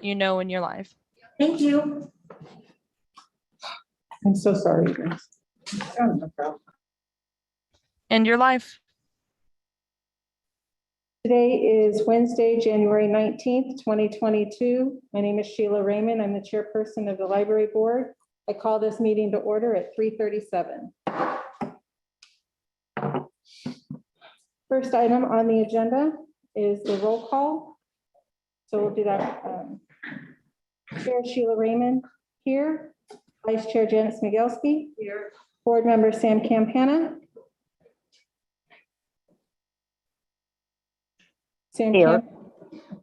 you know in your life. Thank you. I'm so sorry, guys. Oh, no problem. And your life. Today is Wednesday, January 19th, 2022. My name is Sheila Raymond. I'm the chairperson of the library board. I call this meeting to order at 3:37. First item on the agenda is the roll call. So we'll do that. Chair Sheila Raymond here. Vice Chair Janet Smigelski. Here. Board Member Sam Campana. Sam Here.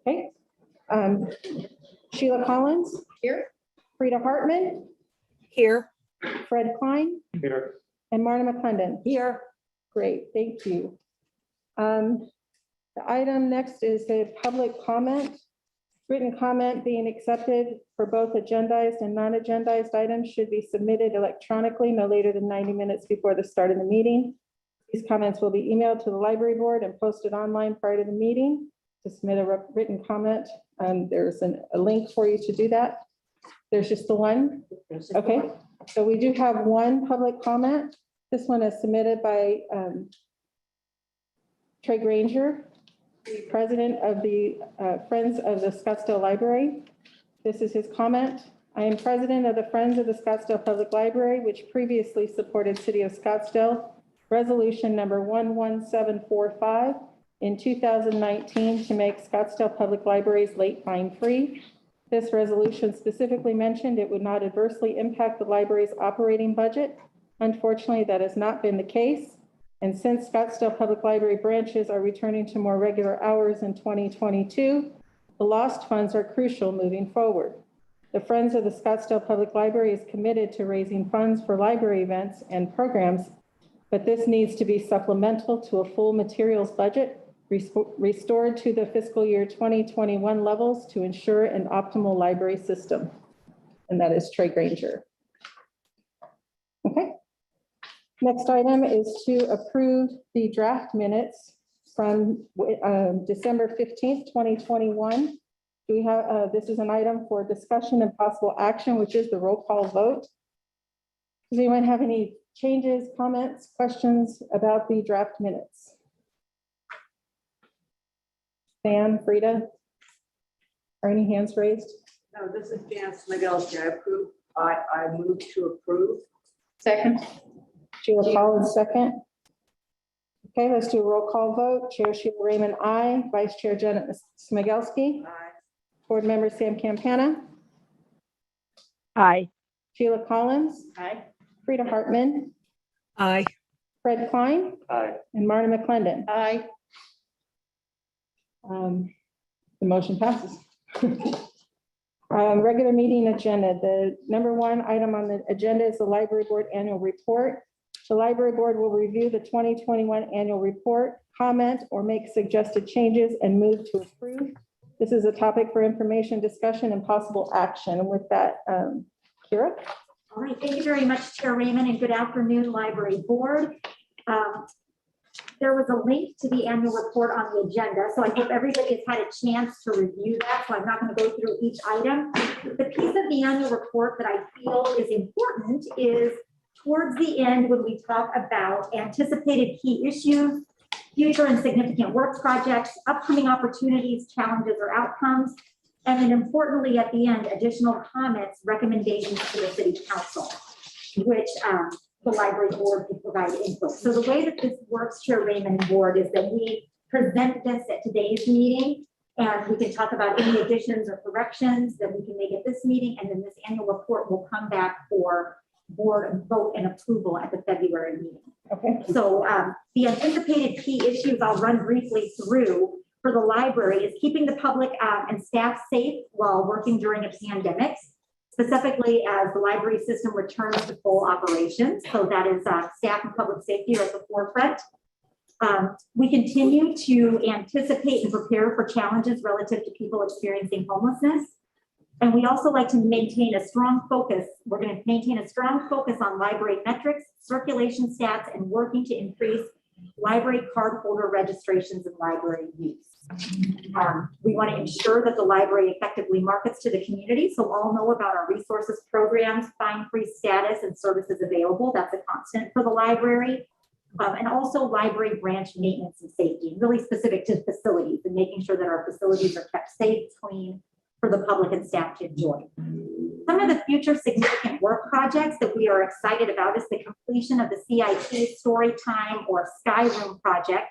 Okay. Sheila Collins. Here. Frida Hartman. Here. Fred Klein. Here. And Marna McClendon. Here. Great, thank you. The item next is the public comment. Written comment being accepted for both agendized and non-agendized items should be submitted electronically no later than 90 minutes before the start of the meeting. These comments will be emailed to the library board and posted online prior to the meeting. To submit a written comment, there's a link for you to do that. There's just the one. Okay, so we do have one public comment. This one is submitted by Trey Granger, the president of the Friends of the Scottsdale Library. This is his comment. I am president of the Friends of the Scottsdale Public Library, which previously supported City of Scottsdale Resolution number 11745 in 2019 to make Scottsdale Public Libraries late fine free. This resolution specifically mentioned it would not adversely impact the library's operating budget. Unfortunately, that has not been the case. And since Scottsdale Public Library branches are returning to more regular hours in 2022, the lost funds are crucial moving forward. The Friends of the Scottsdale Public Library is committed to raising funds for library events and programs, but this needs to be supplemental to a full materials budget restored to the fiscal year 2021 levels to ensure an optimal library system. And that is Trey Granger. Okay. Next item is to approve the draft minutes from December 15th, 2021. Do we have, this is an item for discussion and possible action, which is the roll call vote. Does anyone have any changes, comments, questions about the draft minutes? Sam, Frida, are any hands raised? No, this is Jan Smigelski. I move to approve. Second. Sheila Collins, second. Okay, let's do a roll call vote. Chair Sheila Raymond, aye. Vice Chair Janet Smigelski. Aye. Board Member Sam Campana. Aye. Sheila Collins. Aye. Frida Hartman. Aye. Fred Klein. Aye. And Marna McClendon. Aye. The motion passes. Regular meeting agenda. The number one item on the agenda is the library board annual report. The library board will review the 2021 annual report, comment or make suggested changes and move to approve. This is a topic for information, discussion, and possible action. And with that, Kira. All right, thank you very much, Chair Raymond, and good afternoon, Library Board. There was a link to the annual report on the agenda, so I hope everybody has had a chance to review that, so I'm not going to go through each item. The piece of the annual report that I feel is important is towards the end when we talk about anticipated key issues, future and significant work projects, upcoming opportunities, challenges, or outcomes, and then importantly at the end, additional comments, recommendations to the City Council, which the library board can provide input. So the way that this works, Chair Raymond and board, is that we present this at today's meeting, and we can talk about any additions or corrections that we can make at this meeting, and then this annual report will come back for board vote and approval at the February meeting. Okay. So the anticipated key issues I'll run briefly through for the library is keeping the public and staff safe while working during a pandemic, specifically as the library system returns to full operations. So that is staff and public safety are at the forefront. We continue to anticipate and prepare for challenges relative to people experiencing homelessness. And we also like to maintain a strong focus. We're going to maintain a strong focus on library metrics, circulation stats, and working to increase library card holder registrations and library use. We want to ensure that the library effectively markets to the community, so all know about our resources, programs, fine-free status, and services available. That's a constant for the library. And also library branch maintenance and safety, really specific to facilities and making sure that our facilities are kept safe, clean for the public and staff to enjoy. Some of the future significant work projects that we are excited about is the completion of the CIT Storytime or Sky Room project,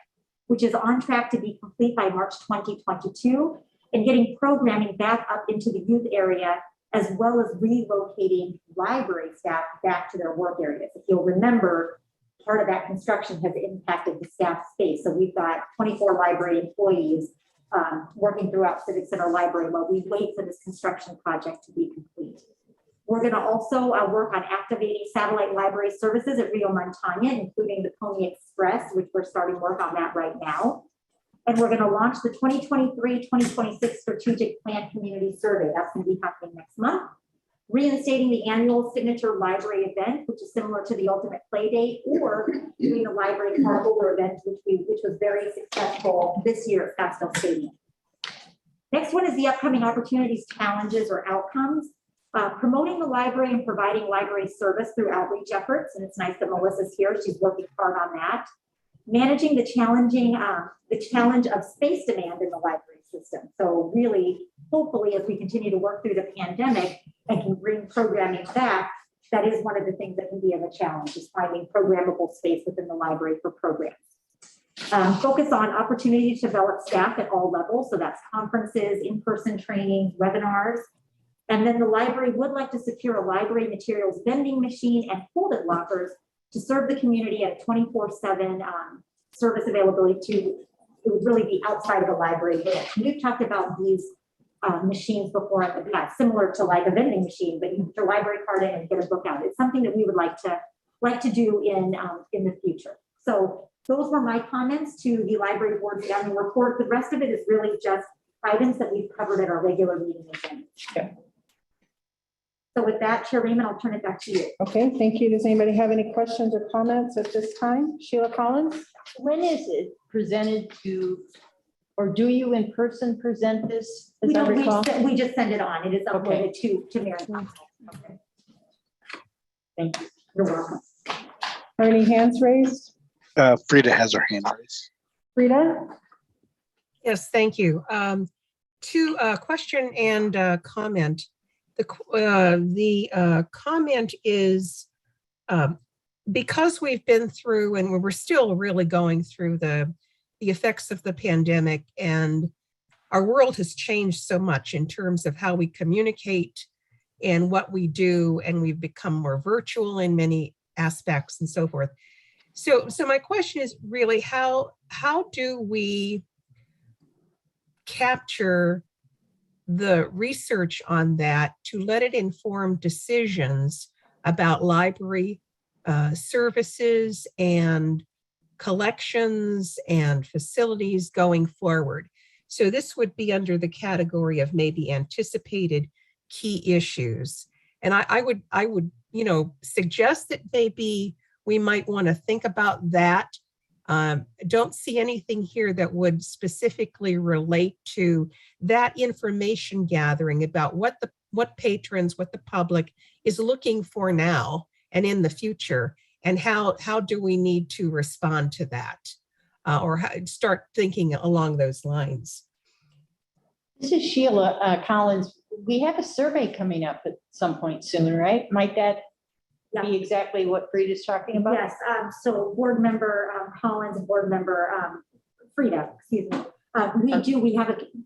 which is on track to be complete by March 2022, and getting programming back up into the youth area, as well as relocating library staff back to their work areas. If you'll remember, part of that construction has impacted the staff space. So we've got 24 library employees working throughout Civic Center Library while we wait for this construction project to be complete. We're going to also work on activating satellite library services at Rio Montana, including the Pony Express, which we're starting work on that right now. And we're going to launch the 2023-2026 Strategic Plan Community Survey. That's going to be happening next month. Reinstating the annual signature library event, which is similar to the Ultimate Play Date, or doing the library car holder event, which was very successful this year at Scottsdale Stadium. Next one is the upcoming opportunities, challenges, or outcomes. Promoting the library and providing library service through outreach efforts, and it's nice that Melissa's here. She's working hard on that. Managing the challenge of space demand in the library system. So really, hopefully, as we continue to work through the pandemic and can bring programming back, that is one of the things that can be of a challenge, is finding programmable space within the library for programs. Focus on opportunities to develop staff at all levels. So that's conferences, in-person trainings, webinars. And then the library would like to secure a library materials vending machine and folded lockers to serve the community at a 24/7 service availability it would really be outside of a library. We've talked about these machines before in the past, similar to like a vending machine, but you put your library card in and get a book out. It's something that we would like to do in the future. So those were my comments to the library board's annual report. The rest of it is really just items that we've covered at our regular meeting agenda. Okay. So with that, Chair Raymond, I'll turn it back to you. Okay, thank you. Does anybody have any questions or comments at this time? Sheila Collins? When is it presented to, or do you in person present this, as We I don't, recall? we just send it on. It is uploaded Okay. to Marathon. Okay. Thank you. You're welcome. Are any hands raised? Frida has her hand raised. Frida? Yes, thank you. To question and comment. The comment is because we've been through and we're still really going through the effects of the pandemic, and our world has changed so much in terms of how we communicate and what we do, and we've become more virtual in many aspects and so forth. So my question is really how do we capture the research on that to let it inform decisions about library services and collections and facilities going forward? So this would be under the category of maybe anticipated key issues. And I would, suggest that maybe we might want to think about that. Don't see anything here that would specifically relate to that information gathering about what patrons, what the public is looking for now and in the future, and how do we need to respond to that, or start thinking along those lines. This is Sheila Collins. We have a survey coming up at some point soon, right? Might that be exactly what Frida's talking about? Yes. So board member Collins and board member Frida, excuse me.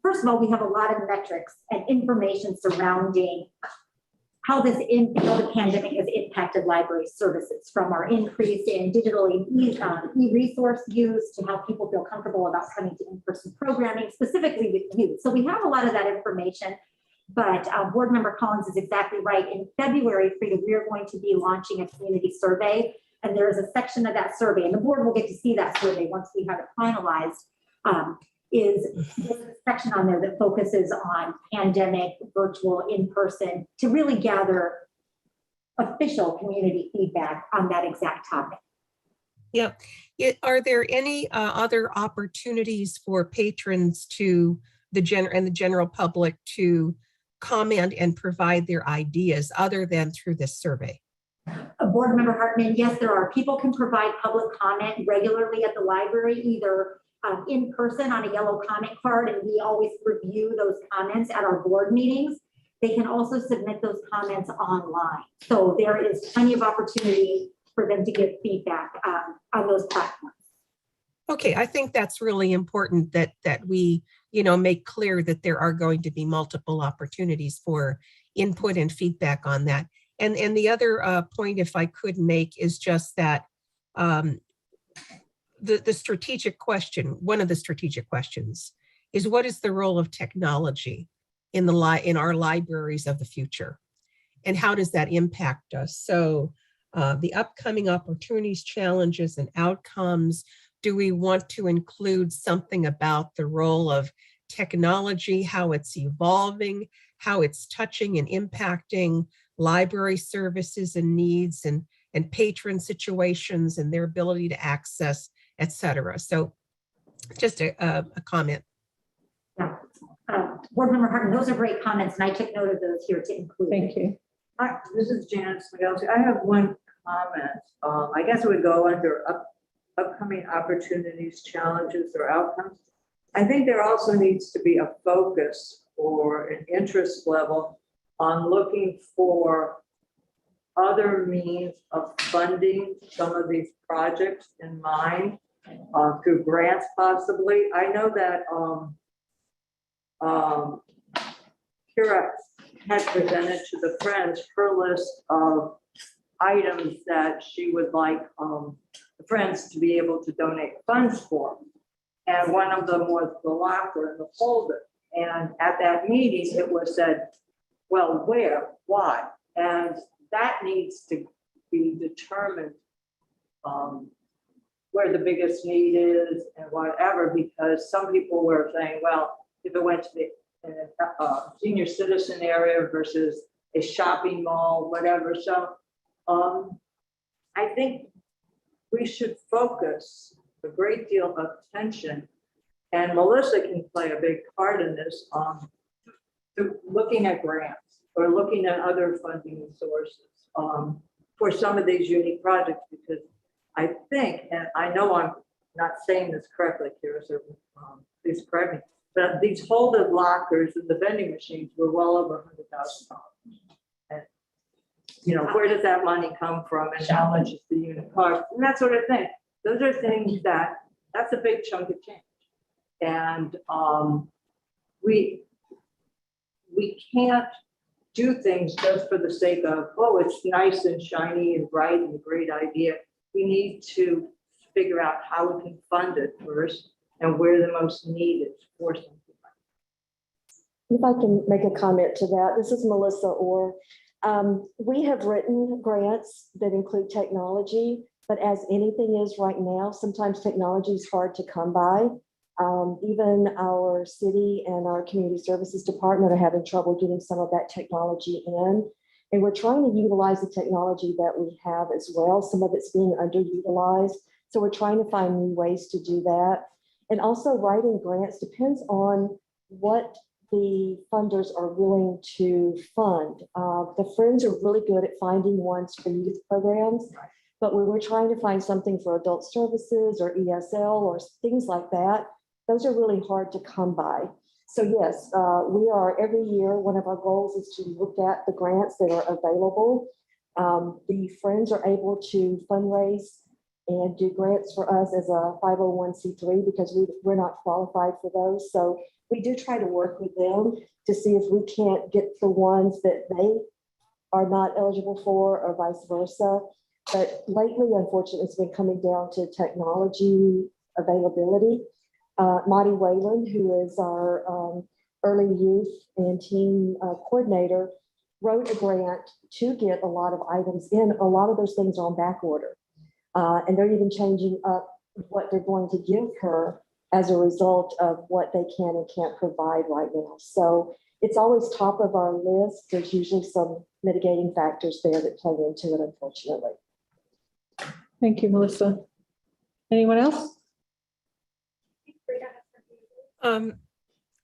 First of all, we have a lot of metrics and information surrounding how the pandemic has impacted library services, from our increase in digital e-resource use to how people feel comfortable about coming to in-person programming, specifically with youth. So we have a lot of that information, but board member Collins is exactly right. In February, Frida, we are going to be launching a community survey, and there is a section of that survey, and the board will get to see that survey once we have it finalized. Is a section on there that focuses on pandemic, virtual, in-person, to really gather official community feedback on that exact topic. Yeah. Are there any other opportunities for patrons to the general public to comment and provide their ideas other than through this survey? Board Member Hartman, yes, there are. People can provide public comment regularly at the library, either in person on a yellow comment card, and we always review those comments at our board meetings. They can also submit those comments online. So there is plenty of opportunity for them to give feedback on those platforms. Okay, I think that's really important that we, make clear that there are going to be multiple opportunities for input and feedback on that. And the other point, if I could make, is just that the strategic question, one of the strategic questions, is what is the role of technology in our libraries of the future, and how does that impact us? So the upcoming opportunities, challenges, and outcomes. Do we want to include something about the role of technology, how it's evolving, how it's touching and impacting library services and needs, and patron situations and their ability to access, et cetera? So just a comment. Yeah. Board Member Hartman, those are great comments, and I took note of those here to include. Thank you. Hi, this is Janice Miguel. I have one comment. I guess it would go under upcoming opportunities, challenges, or outcomes. I think there also needs to be a focus or an interest level on looking for other means of funding some of these projects in mind, through grants possibly. I know that Kira had presented to the Friends her list of items that she would like the Friends to be able to donate funds for. And one of them was the locker and the folder. And at that meeting, it was said, well, where, why? And that needs to be determined where the biggest need is and whatever, because some people were saying, well, if it went to the senior citizen area versus a shopping mall, whatever. So I think we should focus a great deal of attention, and Melissa can play a big part in this, to looking at grants or looking at other funding sources for some of these unique projects, because I think, and I know I'm not saying this correctly, Kira, so please correct me, but these folded lockers and the vending machines were well over $100,000. And where does that money come from, and how much is the unit cost, and that sort of thing. Those are things that's a big chunk of change. And we can't do things just for the sake of, oh, it's nice and shiny and bright and a great idea. We need to figure out how we can fund it first and where the most need is for something like that. If I can make a comment to that, this is Melissa Orr. We have written grants that include technology, but as anything is right now, sometimes technology is hard to come by. Even our city and our community services department are having trouble getting some of that technology in. And we're trying to utilize the technology that we have as well. Some of it's being underutilized. So we're trying to find new ways to do that. And also writing grants depends on what the funders are willing to fund. The Friends are really good at finding ones for youth programs, but when we're trying to find something for adult services or ESL or things like that, those are really hard to come by. So yes, we are every year, one of our goals is to look at the grants that are available. The Friends are able to fundraise and do grants for us as a 501c3 because we're not qualified for those. So we do try to work with them to see if we can't get the ones that they are not eligible for or vice versa. But lately, unfortunately, it's been coming down to technology availability. Monty Whalen, who is our early youth and teen coordinator, wrote a grant to get a lot of items in. A lot of those things are on back order. And they're even changing up what they're going to give her as a result of what they can and can't provide right now. So it's always top of our list. There's usually some mitigating factors there that play into it, unfortunately. Thank you, Melissa. Anyone else?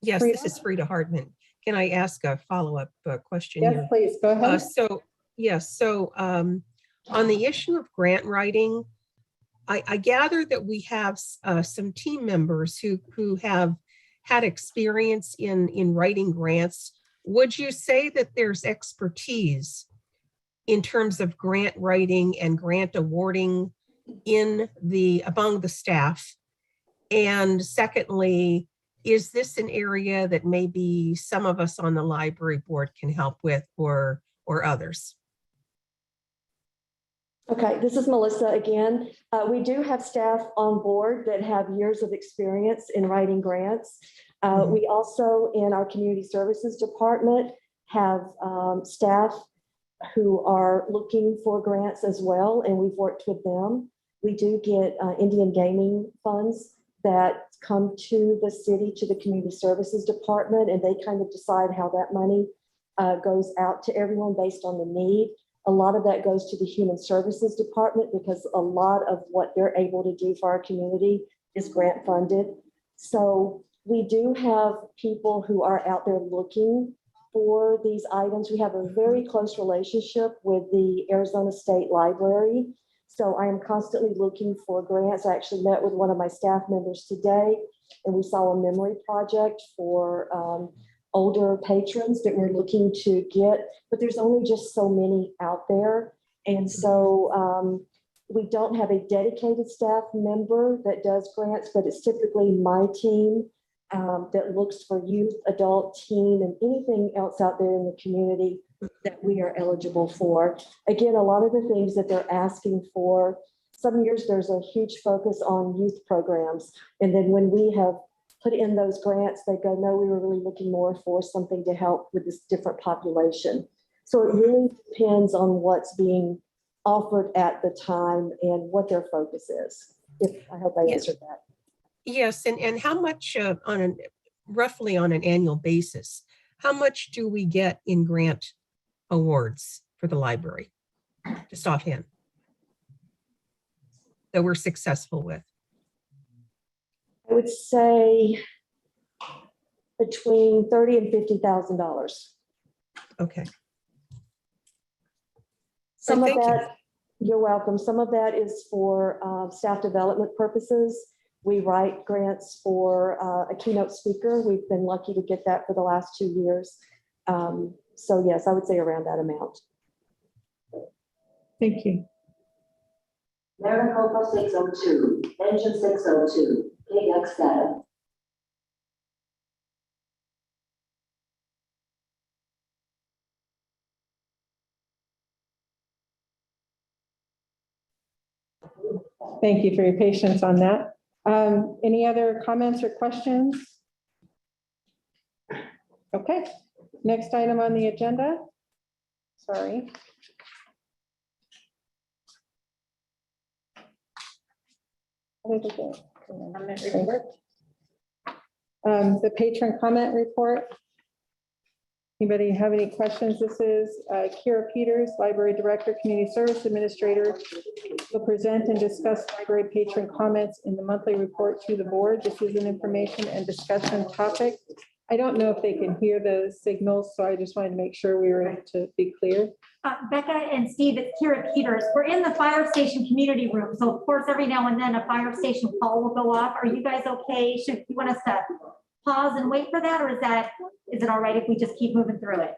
Yes, Frida? this is Frida Hardman. Can I ask a follow-up question Yes, here? please, go ahead. On the issue of grant writing, I gather that we have some team members who have had experience in writing grants. Would you say that there's expertise in terms of grant writing and grant awarding among the staff? And secondly, is this an area that maybe some of us on the library board can help with, or others? Okay, this is Melissa again. We do have staff on board that have years of experience in writing grants. We also, in our community services department, have staff who are looking for grants as well, and we've worked with them. We do get Indian gaming funds that come to the city, to the community services department, and they kind of decide how that money goes out to everyone based on the need. A lot of that goes to the human services department because a lot of what they're able to do for our community is grant funded. So we do have people who are out there looking for these items. We have a very close relationship with the Arizona State Library. So I am constantly looking for grants. I actually met with one of my staff members today, and we saw a memory project for older patrons that we're looking to get, but there's only just so many out there. And so we don't have a dedicated staff member that does grants, but it's typically my team that looks for youth, adult, teen, and anything else out there in the community that we are eligible for. Again, a lot of the things that they're asking for, some years there's a huge focus on youth programs. And then when we have put in those grants, they go, no, we were really looking more for something to help with this different population. So it really depends on what's being offered at the time and what their focus is. I hope I answered that. Yes, and how much roughly on an annual basis, how much do we get in grant awards for the library, just offhand, that we're successful with? I would say between $30,000 and $50,000. Okay. Some of Thank you. that, you're welcome. Some of that is for staff development purposes. We write grants for a keynote speaker. We've been lucky to get that for the last 2 years. So yes, I would say around that amount. Thank you. Maricopa 602, engine 602, KX status. Thank you for your patience on that. Any other comments or questions? Okay, next item on the agenda. Sorry. The patron comment report. Anybody have any questions? This is Kira Peters, Library Director, Community Service Administrator, will present and discuss library patron comments in the monthly report to the board. This is an information and discussion topic. I don't know if they can hear the signals, so I just wanted to make sure we were able to be clear. Becca and Steve, it's Kira Peters. We're in the fire station community room. So of course, every now and then a fire station call will go off. Are you guys okay? Should you want us to pause and wait for that? Or is it all right if we just keep moving through it?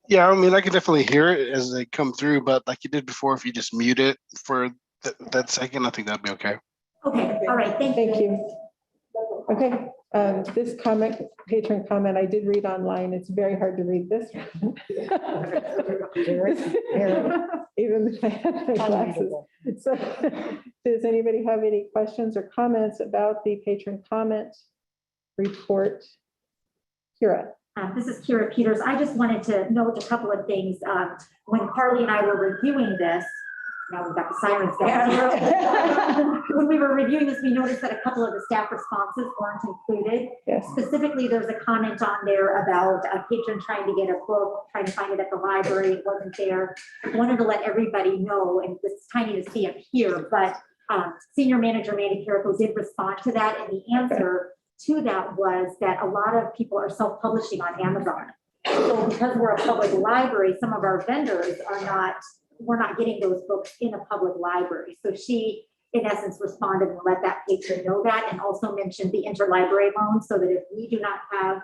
Yeah, I mean, I can definitely hear it as they come through, but like you did before, if you just mute it for that second, I think that'd be okay. Okay, all right, thank you. Okay, this comment, patron comment, I did read online. It's very hard to read this. Even if I have my glasses. So, does anybody have any questions or comments about the patron comment report? Kira. This is Kira Peters. I just wanted to note a couple of things. When Carly and I were reviewing this, Now we've got the sirens down. When we were reviewing this, we noticed that a couple of the staff responses weren't included. Yes. Specifically, there's a comment on there about a patron trying to get a book, trying to find it at the library, it wasn't there. I wanted to let everybody know, and this is tiny to see up here, but Senior Manager Mandy Carrico did respond to that, and the answer to that was that a lot of people are self-publishing on Amazon. So because we're a public library, some of our vendors we're not getting those books in a public library. So she, in essence, responded and let that patron know that, and also mentioned the interlibrary loan, so that if we do not have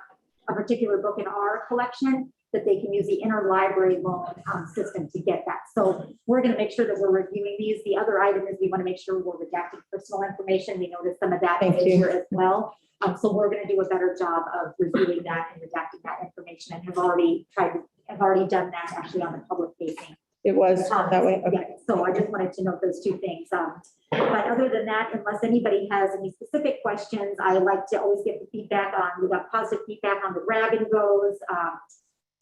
a particular book in our collection, that they can use the interlibrary loan system to get that. So we're going to make sure that we're reviewing these. The other item is we want to make sure we're redacting personal information. We noticed some of that in here as well. So we're going to do a better job of reviewing that and redacting that information, and have already done that actually on the public facing. It was that way. Okay. Yeah, so I just wanted to note those two things. But other than that, unless anybody has any specific questions, I like to always get the feedback on, we got positive feedback on the grab and goes.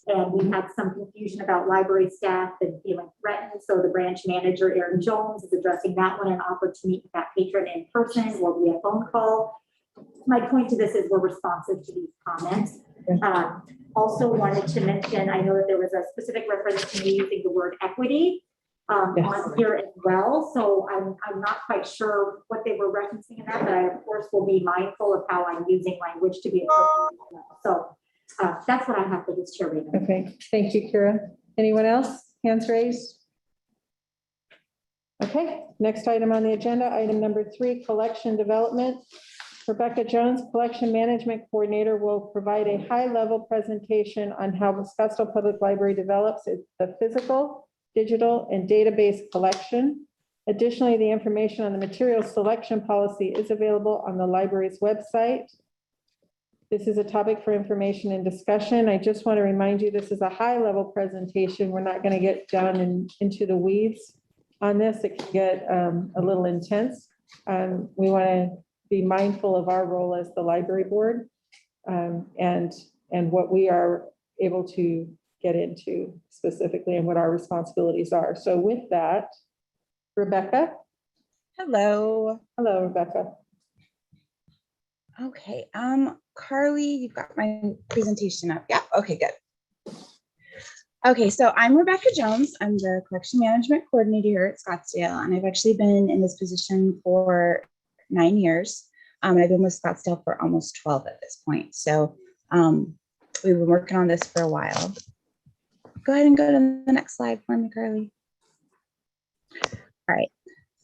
And we had some confusion about library staff and feeling threatened. So the branch manager, Erin Jones, is addressing that one and offered to meet with that patron in person or via phone call. My point to this is we're responsive to these comments. Also wanted to mention, I know that there was a specific reference to me using the word equity on here as well. So I'm not quite sure what they were referencing in that, but I of course will be mindful of how I'm using language to be appropriate. So that's what I have for this, Chair Raymond. Okay, thank you, Kira. Anyone else? Hands raised. Okay, next item on the agenda, item number 3, collection development. Rebecca Jones, Collection Management Coordinator, will provide a high-level presentation on how the Scottsdale Public Library develops the physical, digital, and database collection. Additionally, the information on the material selection policy is available on the library's website. This is a topic for information and discussion. I just want to remind you, this is a high-level presentation. We're not going to get down into the weeds on this. It can get a little intense. We want to be mindful of our role as the library board and what we are able to get into specifically and what our responsibilities are. So with that, Rebecca. Hello. Hello, Rebecca. Okay, Carly, you've got my presentation up. Yeah, okay, good. Okay, so I'm Rebecca Jones. I'm the collection management coordinator here at Scottsdale, and I've actually been in this position for 9 years. And I've been with Scottsdale for almost 12 at this point. So we've been working on this for a while. Go ahead and go to the next slide for me, Carly. All right.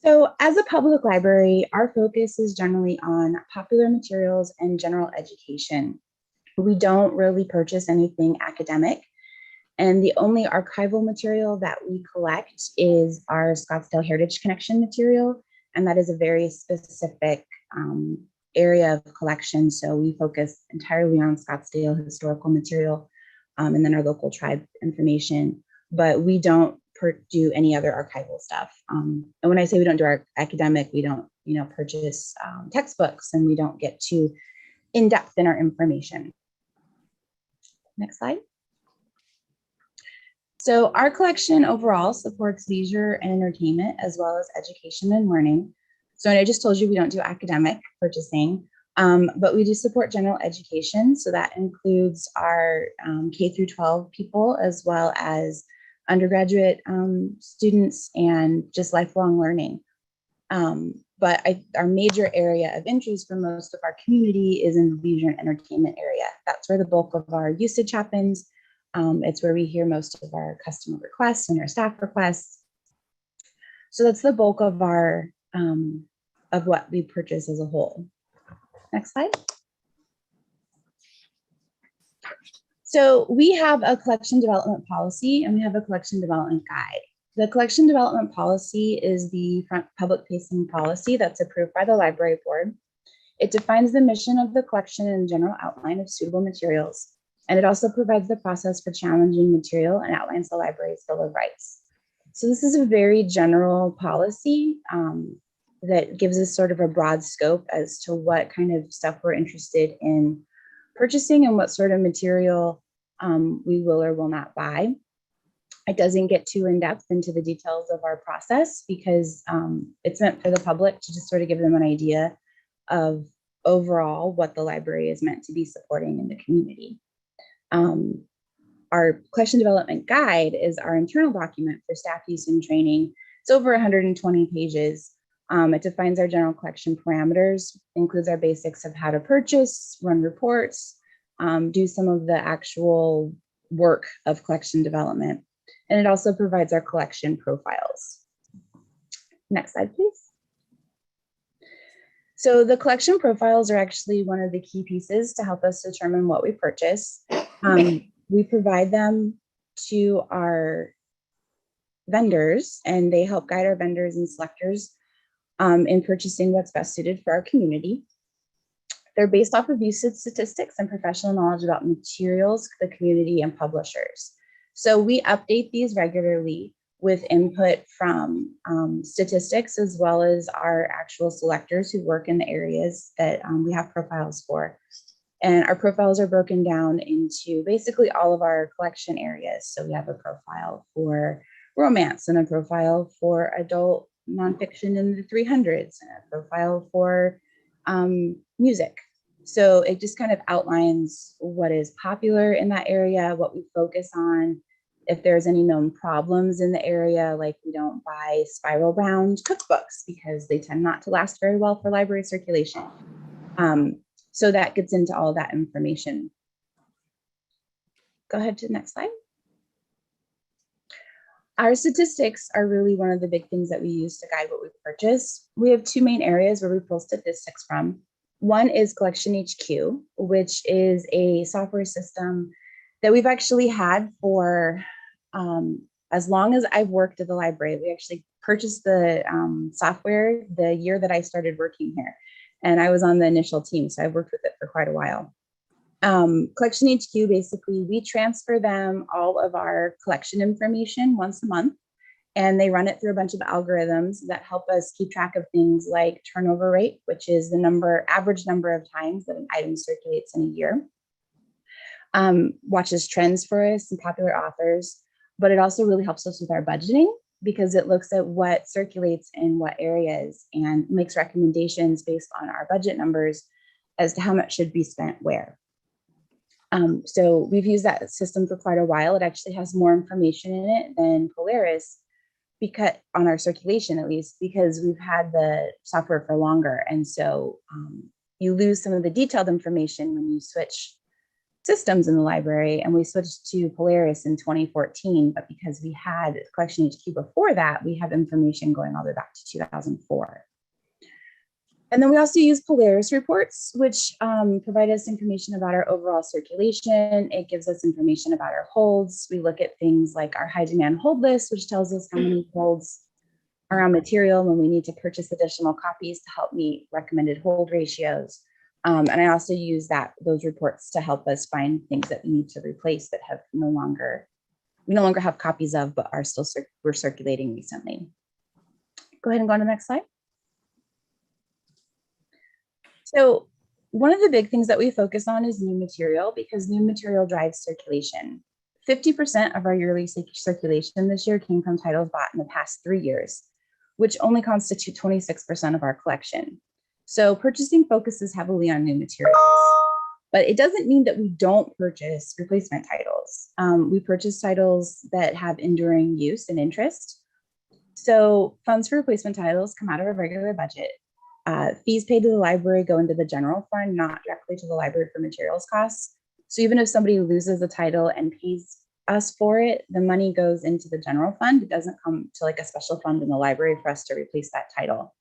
So as a public library, our focus is generally on popular materials and general education. We don't really purchase anything academic. And the only archival material that we collect is our Scottsdale Heritage Connection material. And that is a very specific area of collection. So we focus entirely on Scottsdale historical material and then our local tribe information, but we don't do any other archival stuff. And when I say we don't do our academic, we don't, purchase textbooks, and we don't get too in-depth in our information. Next slide. So our collection overall supports leisure and entertainment as well as education and learning. So I just told you we don't do academic purchasing, but we do support general education. So that includes our K through 12 people, as well as undergraduate students and just lifelong learning. But our major area of interest for most of our community is in the leisure and entertainment area. That's where the bulk of our usage happens. It's where we hear most of our customer requests and our staff requests. So that's the bulk of our of what we purchase as a whole. Next slide. So we have a collection development policy and we have a collection development guide. The collection development policy is the front public facing policy that's approved by the library board. It defines the mission of the collection and general outline of suitable materials. And it also provides the process for challenging material and outlines the library's Bill of Rights. So this is a very general policy that gives us sort of a broad scope as to what kind of stuff we're interested in purchasing and what sort of material we will or will not buy. It doesn't get too in-depth into the details of our process because it's meant for the public to just sort of give them an idea of overall what the library is meant to be supporting in the community. Our collection development guide is our internal document for staff use and training. It's over 120 pages. It defines our general collection parameters, includes our basics of how to purchase, run reports, do some of the actual work of collection development. And it also provides our collection profiles. Next slide, please. So the collection profiles are actually one of the key pieces to help us determine what we purchase. We provide them to our vendors, and they help guide our vendors and selectors in purchasing what's best suited for our community. They're based off of usage statistics and professional knowledge about materials, the community, and publishers. So we update these regularly with input from statistics, as well as our actual selectors who work in the areas that we have profiles for. And our profiles are broken down into basically all of our collection areas. So we have a profile for romance and a profile for adult nonfiction in the 300s and a profile for music. So it just kind of outlines what is popular in that area, what we focus on, if there's any known problems in the area, like we don't buy spiral bound cookbooks because they tend not to last very well for library circulation. So that gets into all that information. Go ahead to the next slide. Our statistics are really one of the big things that we use to guide what we purchase. We have two main areas where we pull statistics from. One is Collection HQ, which is a software system that we've actually had for as long as I've worked at the library. We actually purchased the software the year that I started working here. And I was on the initial team, so I've worked with it for quite a while. Collection HQ, basically, we transfer them all of our collection information once a month, and they run it through a bunch of algorithms that help us keep track of things like turnover rate, which is the average number of times that an item circulates in a year. Watches trends for us and popular authors, but it also really helps us with our budgeting because it looks at what circulates in what areas and makes recommendations based on our budget numbers as to how much should be spent where. So we've used that system for quite a while. It actually has more information in it than Polaris, because on our circulation at least, because we've had the software for longer. And so you lose some of the detailed information when you switch systems in the library, and we switched to Polaris in 2014, but because we had Collection HQ before that, we have information going all the way back to 2004. And then we also use Polaris reports, which provide us information about our overall circulation. It gives us information about our holds. We look at things like our high demand hold list, which tells us how many holds are on material when we need to purchase additional copies to help meet recommended hold ratios. And I also use those reports to help us find things that we need to replace that we no longer have copies of, but are still we're circulating recently. Go ahead and go on to the next slide. So one of the big things that we focus on is new material, because new material drives circulation. 50% of our yearly circulation this year came from titles bought in the past 3 years, which only constitute 26% of our collection. So purchasing focuses heavily on new materials, but it doesn't mean that we don't purchase replacement titles. We purchase titles that have enduring use and interest. So funds for replacement titles come out of our regular budget. Fees paid to the library go into the general fund, not directly to the library for materials costs. So even if somebody loses a title and pays us for it, the money goes into the general fund. It doesn't come to like a special fund in the library for us to replace that title.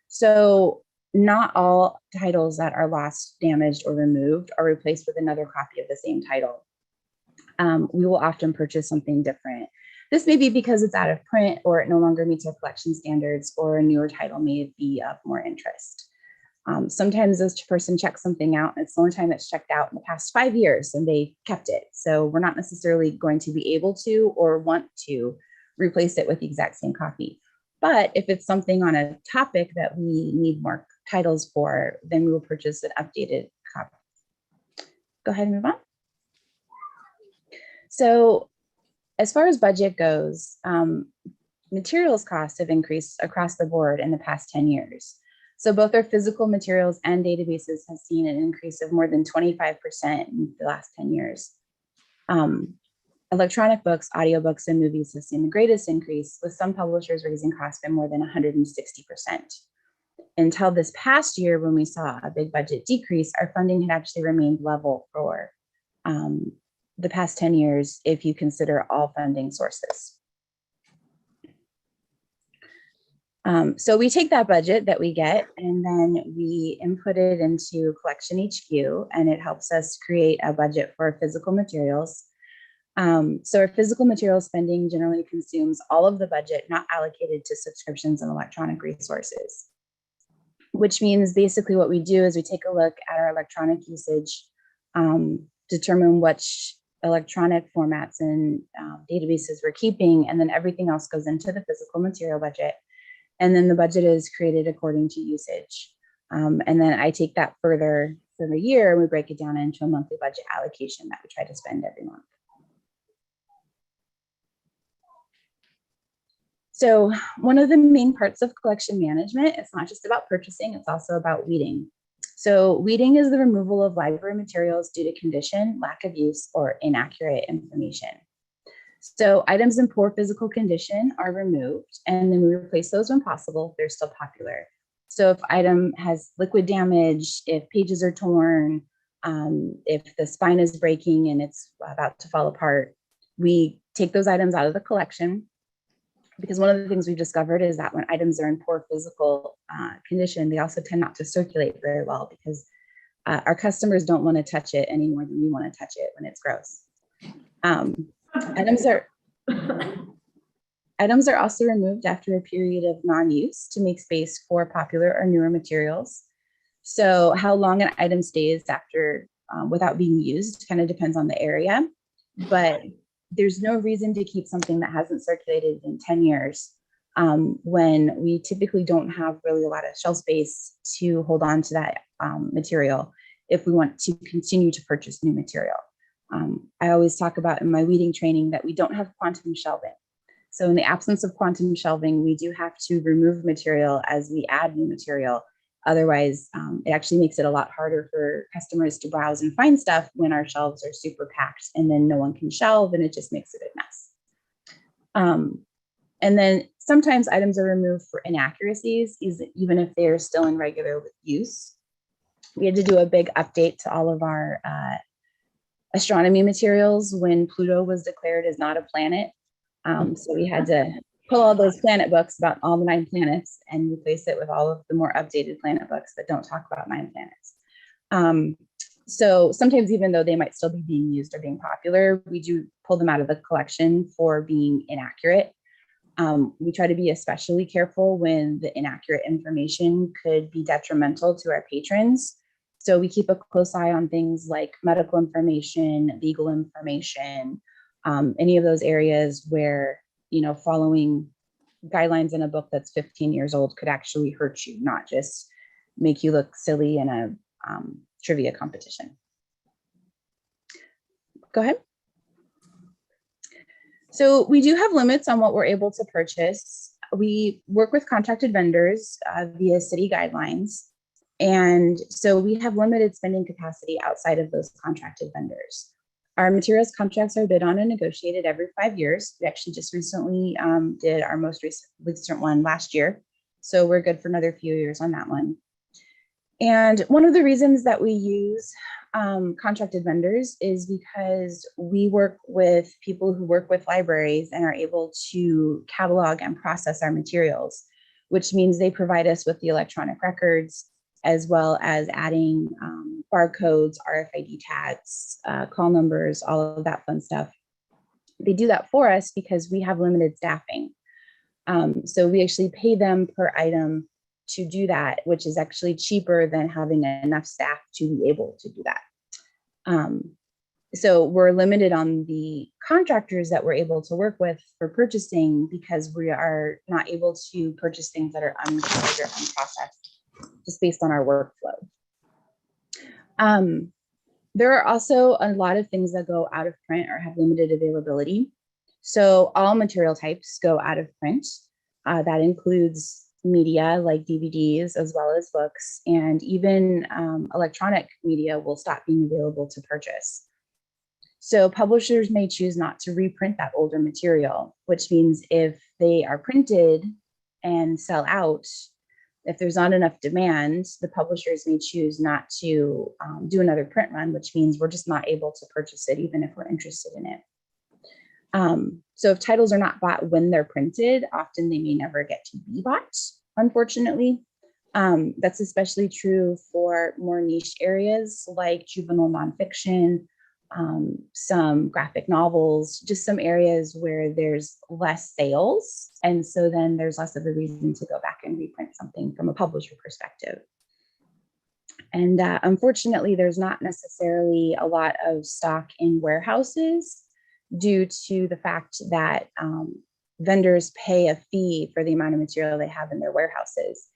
So not all titles that are lost, damaged, or removed are replaced with another copy of the same title. We will often purchase something different. This may be because it's out of print, or it no longer meets our collection standards, or a newer title may be of more interest. Sometimes this person checks something out, and it's the only time it's checked out in the past 5 years, and they kept it. So we're not necessarily going to be able to or want to replace it with the exact same copy. But if it's something on a topic that we need more titles for, then we will purchase an updated copy. Go ahead and move on. So As far as budget goes, materials costs have increased across the board in the past 10 years. So both our physical materials and databases have seen an increase of more than 25% in the last 10 years. Electronic books, audiobooks, and movies have seen the greatest increase, with some publishers raising costs by more than 160%. Until this past year, when we saw a big budget decrease, our funding had actually remained level for the past 10 years, if you consider all funding sources. So we take that budget that we get and then we input it into Collection HQ, and it helps us create a budget for physical materials. So our physical material spending generally consumes all of the budget not allocated to subscriptions and electronic resources, which means basically what we do is we take a look at our electronic usage, determine which electronic formats and databases we're keeping, and then everything else goes into the physical material budget. And then the budget is created according to usage. And then I take that further for the year and we break it down into a monthly budget allocation that we try to spend every month. So one of the main parts of collection management, it's not just about purchasing, it's also about weeding. So weeding is the removal of library materials due to condition, lack of use, or inaccurate information. So items in poor physical condition are removed, and then we replace those when possible if they're still popular. So if item has liquid damage, if pages are torn, if the spine is breaking and it's about to fall apart, we take those items out of the collection, because one of the things we've discovered is that when items are in poor physical condition, they also tend not to circulate very well, because our customers don't want to touch it any more than we want to touch it when it's gross. Items are also removed after a period of non-use to make space for popular or newer materials. So how long an item stays after without being used kind of depends on the area, but there's no reason to keep something that hasn't circulated in 10 years when we typically don't have really a lot of shelf space to hold on to that material if we want to continue to purchase new material. I always talk about in my weeding training that we don't have quantum shelving. So in the absence of quantum shelving, we do have to remove material as we add new material. Otherwise, it actually makes it a lot harder for customers to browse and find stuff when our shelves are super packed and then no one can shelve, and it just makes a big mess. And then sometimes items are removed for inaccuracies, even if they are still in regular use. We had to do a big update to all of our astronomy materials when Pluto was declared as not a planet. So we had to pull all those planet books about all the 9 planets and replace it with all of the more updated planet books that don't talk about 9 planets. So sometimes, even though they might still be being used or being popular, we do pull them out of the collection for being inaccurate. We try to be especially careful when the inaccurate information could be detrimental to our patrons. So we keep a close eye on things like medical information, legal information, any of those areas where, you know, following guidelines in a book that's 15 years old could actually hurt you, not just make you look silly in a trivia competition. Go ahead. So we do have limits on what we're able to purchase. We work with contracted vendors via city guidelines. And so we have limited spending capacity outside of those contracted vendors. Our materials contracts are bid on and negotiated every 5 years. We actually just recently did our most recent one last year. So we're good for another few years on that one. And one of the reasons that we use contracted vendors is because we work with people who work with libraries and are able to catalog and process our materials, which means they provide us with the electronic records, as well as adding barcodes, RFID tags, call numbers, all of that fun stuff. They do that for us because we have limited staffing. So we actually pay them per item to do that, which is actually cheaper than having enough staff to be able to do that. So we're limited on the contractors that we're able to work with for purchasing because we are not able to purchase things that are uncovered or unprocessed, just based on our workflow. There are also a lot of things that go out of print or have limited availability. So all material types go out of print. That includes media like DVDs as well as books, and even electronic media will stop being available to purchase. So publishers may choose not to reprint that older material, which means if they are printed and sell out, if there's not enough demand, the publishers may choose not to do another print run, which means we're just not able to purchase it, even if we're interested in it. So if titles are not bought when they're printed, often they may never get to be bought, unfortunately. That's especially true for more niche areas like juvenile nonfiction, some graphic novels, just some areas where there's less sales. And so then there's less of a reason to go back and reprint something from a publisher perspective. And unfortunately, there's not necessarily a lot of stock in warehouses due to the fact that vendors pay a fee for the amount of material they have in their warehouses.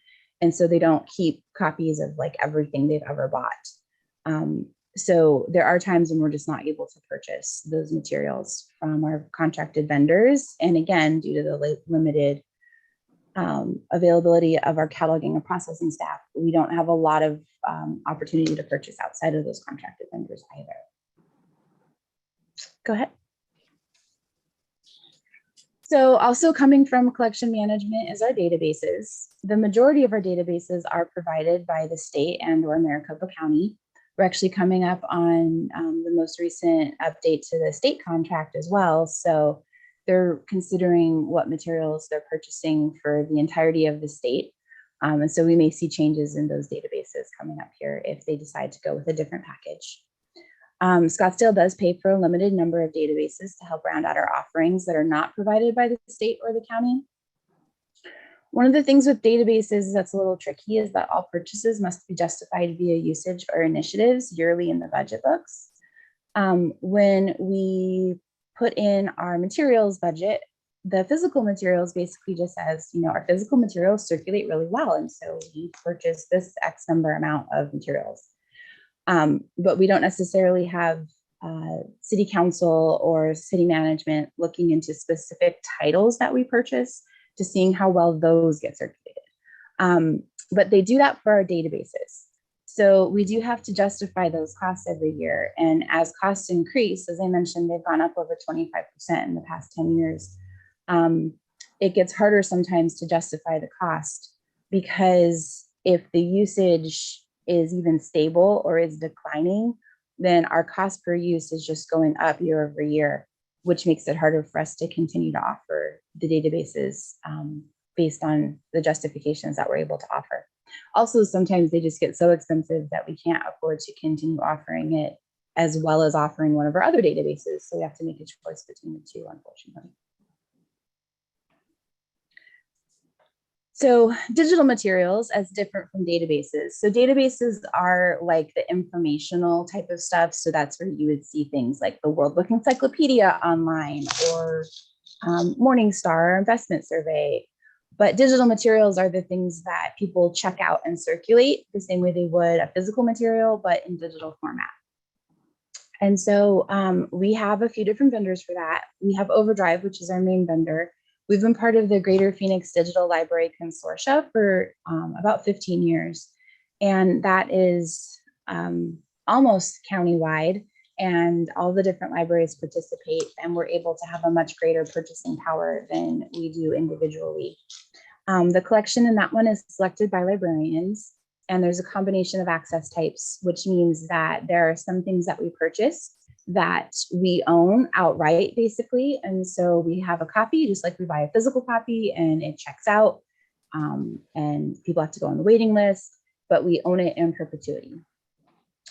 And so they don't keep copies of like everything they've ever bought. So there are times when we're just not able to purchase those materials from our contracted vendors. And again, due to the limited availability of our cataloging and processing staff, we don't have a lot of opportunity to purchase outside of those contracted vendors either. Go ahead. So also coming from collection management is our databases. The majority of our databases are provided by the state and or Maricopa County. We're actually coming up on the most recent update to the state contract as well. So they're considering what materials they're purchasing for the entirety of the state. And so we may see changes in those databases coming up here if they decide to go with a different package. Scottsdale does pay for a limited number of databases to help round out our offerings that are not provided by the state or the county. One of the things with databases that's a little tricky is that all purchases must be justified via usage or initiatives yearly in the budget books. When we put in our materials budget, the physical materials basically just says, you know, our physical materials circulate really well. And so we purchase this X number amount of materials. But we don't necessarily have city council or city management looking into specific titles that we purchase to seeing how well those get circulated. But they do that for our databases. So we do have to justify those costs every year. And as costs increase, as I mentioned, they've gone up over 25% in the past 10 years. It gets harder sometimes to justify the cost because if the usage is even stable or is declining, then our cost per use is just going up year over year, which makes it harder for us to continue to offer the databases based on the justifications that we're able to offer. Also, sometimes they just get so expensive that we can't afford to continue offering it as well as offering one of our other databases. So we have to make a choice between the two, unfortunately. So digital materials as different from databases. So databases are like the informational type of stuff. So that's where you would see things like the World Book Encyclopedia online or Morningstar investment survey. But digital materials are the things that people check out and circulate the same way they would a physical material, but in digital format. And so we have a few different vendors for that. We have Overdrive, which is our main vendor. We've been part of the Greater Phoenix Digital Library Consortia for about 15 years. And that is almost countywide, and all the different libraries participate, and we're able to have a much greater purchasing power than we do individually. The collection in that one is selected by librarians, and there's a combination of access types, which means that there are some things that we purchase that we own outright, basically. And so we have a copy, just like we buy a physical copy, and it checks out, and people have to go on the waiting list, but we own it in perpetuity.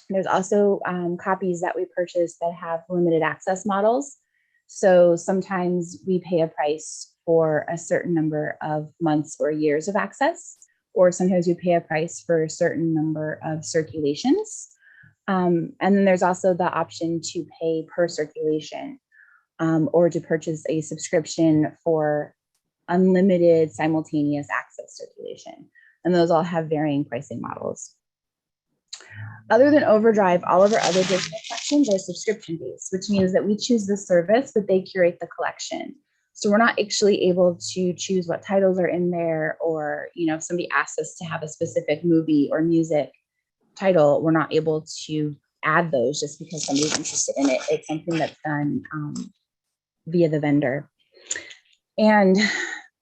There's also copies that we purchase that have limited access models. So sometimes we pay a price for a certain number of months or years of access, or sometimes we pay a price for a certain number of circulations. And then there's also the option to pay per circulation or to purchase a subscription for unlimited simultaneous access circulation. And those all have varying pricing models. Other than Overdrive, all of our other digital collections collections are subscription-based, which means that we choose the service, but they curate the collection. So we're not actually able to choose what titles are in there, or, you know, if somebody asks us to have a specific movie or music title, we're not able to add those just because somebody's interested in it. It's something that's done via the vendor. And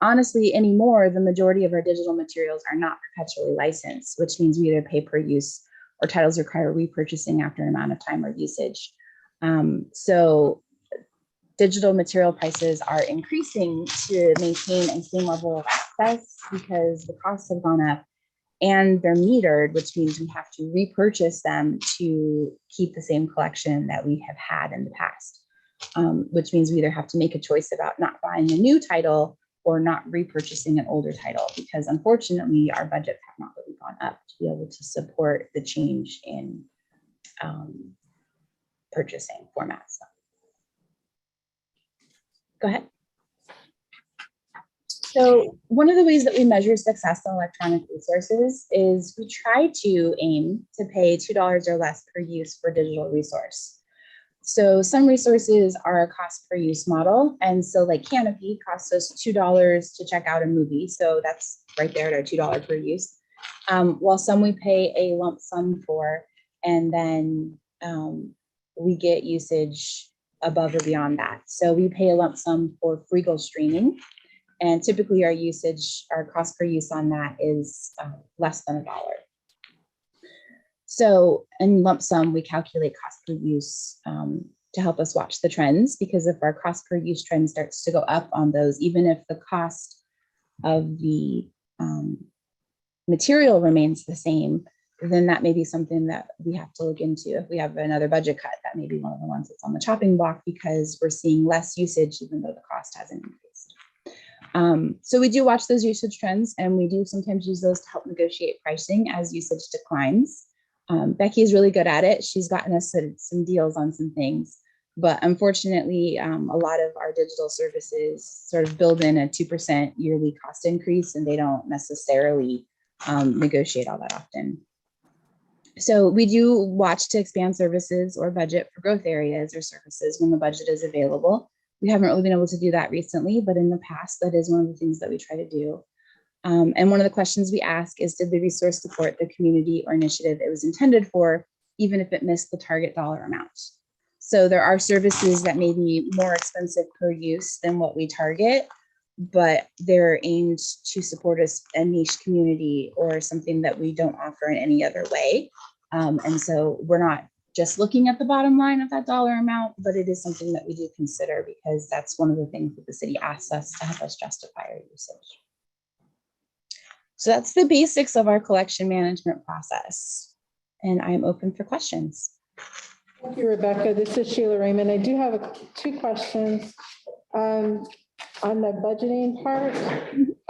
honestly, anymore, the majority of our digital materials are not perpetually licensed, which means we either pay per use or titles require repurchasing after an amount of time or usage. So digital material prices are increasing to maintain a same level of access because the costs have gone up, and they're metered, which means we have to repurchase them to keep the same collection that we have had in the past, which means we either have to make a choice about not buying a new title or not repurchasing an older title, because unfortunately our budgets have not really gone up to be able to support the change in purchasing formats. Go ahead. So one of the ways that we measure success in electronic resources is we try to aim to pay $2 or less per use for digital resource. So some resources are a cost per use model. And so like Canopy costs us $2 to check out a movie. So that's right there at our $2 per use. While some we pay a lump sum for, and then we get usage above or beyond that. So we pay a lump sum for Freegal streaming. And typically our usage, our cost per use on that is less than $1. So in lump sum, we calculate cost per use to help us watch the trends, because if our cost per use trend starts to go up on those, even if the cost of the material remains the same, then that may be something that we have to look into. If we have another budget cut, that may be one of the ones that's on the chopping block, because we're seeing less usage even though the cost hasn't increased. So we do watch those usage trends, and we do sometimes use those to help negotiate pricing as usage declines. Becky is really good at it. She's gotten us some deals on some things, but unfortunately, a lot of our digital services sort of build in a 2% yearly cost increase, and they don't necessarily negotiate all that often. So we do watch to expand services or budget for growth areas or services when the budget is available. We haven't really been able to do that recently, but in the past, that is one of the things that we try to do. And one of the questions we ask is, did the resource support the community or initiative it was intended for, even if it missed the target dollar amount? So there are services that may be more expensive per use than what we target, but they're aimed to support a niche community or something that we don't offer in any other way. And so we're not just looking at the bottom line of that dollar amount, but it is something that we do consider, because that's one of the things that the city asks us to help us justify our usage. So that's the basics of our collection management process. And I'm open for questions. Thank you, Rebecca. This is Sheila Raymond. I do have two questions. On the budgeting part,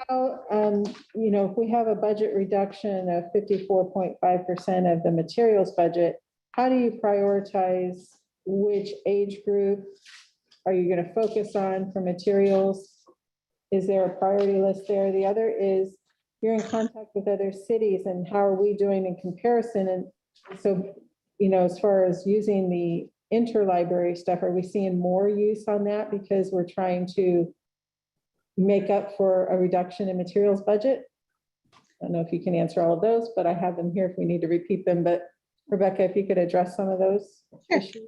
how, if we have a budget reduction of 54.5% of the materials budget, how do you prioritize which age group are you going to focus on for materials? Is there a priority list there? The other is, you're in contact with other cities, and how are we doing in comparison? And so, as far as using the interlibrary stuff, are we seeing more use on that because we're trying to make up for a reduction in materials budget? I don't know if you can answer all of those, but I have them here if we need to repeat them. But Rebecca, if you could address some of those issues.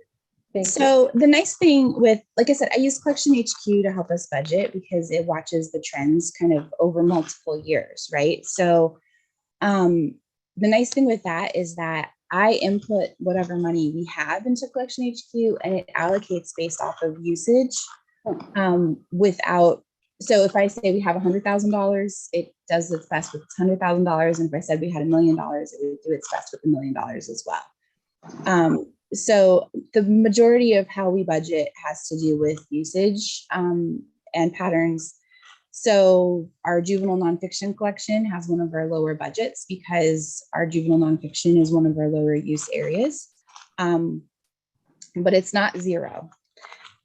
Thank you. So the nice thing with, like I said, I use Collection HQ to help us budget because it watches the trends kind of over multiple years, right? So the nice thing with that is that I input whatever money we have into Collection HQ, and it allocates based off of usage without. So if I say we have $100,000, it does its best with $100,000. And if I said we had $1 million, it would do its best with $1 million as well. So the majority of how we budget has to do with usage and patterns. So our juvenile nonfiction collection has one of our lower budgets because our juvenile nonfiction is one of our lower use areas, but it's not zero.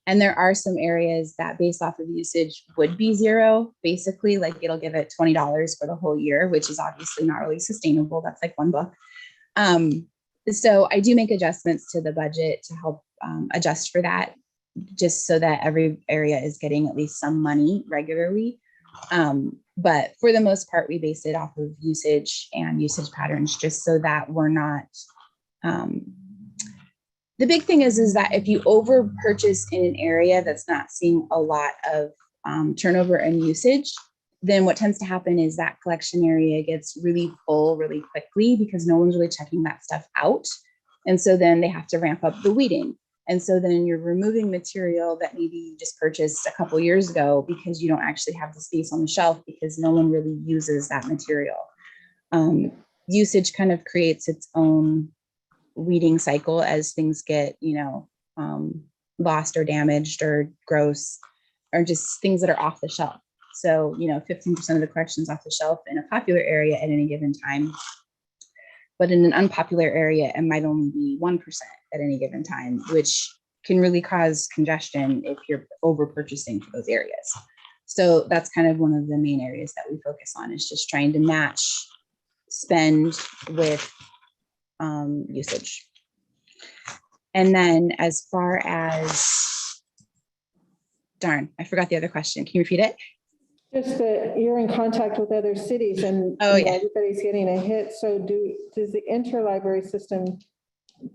And there are some areas that based off of usage would be zero, basically, like it'll give it $20 for the whole year, which is obviously not really sustainable. That's like one book. So I do make adjustments to the budget to help adjust for that, just so that every area is getting at least some money regularly. But for the most part, we base it off of usage and usage patterns, just so that we're not. The big thing is that if you over purchase in an area that's not seeing a lot of turnover and usage, then what tends to happen is that collection area gets really full really quickly because no one's really checking that stuff out. And so then they have to ramp up the weeding. And so then you're removing material that maybe you just purchased a couple years ago because you don't actually have the space on the shelf because no one really uses that material. Usage kind of creates its own weeding cycle as things get, lost or damaged or gross or just things that are off the shelf. So, 15% of the collection's off the shelf in a popular area at any given time. But in an unpopular area, it might only be 1% at any given time, which can really cause congestion if you're over purchasing for those areas. So that's kind of one of the main areas that we focus on, is just trying to match spend with usage. And then as far as, darn, I forgot the other question. Can you repeat it? Just that you're in contact with other cities and Oh, yeah. everybody's getting a hit. So does the interlibrary system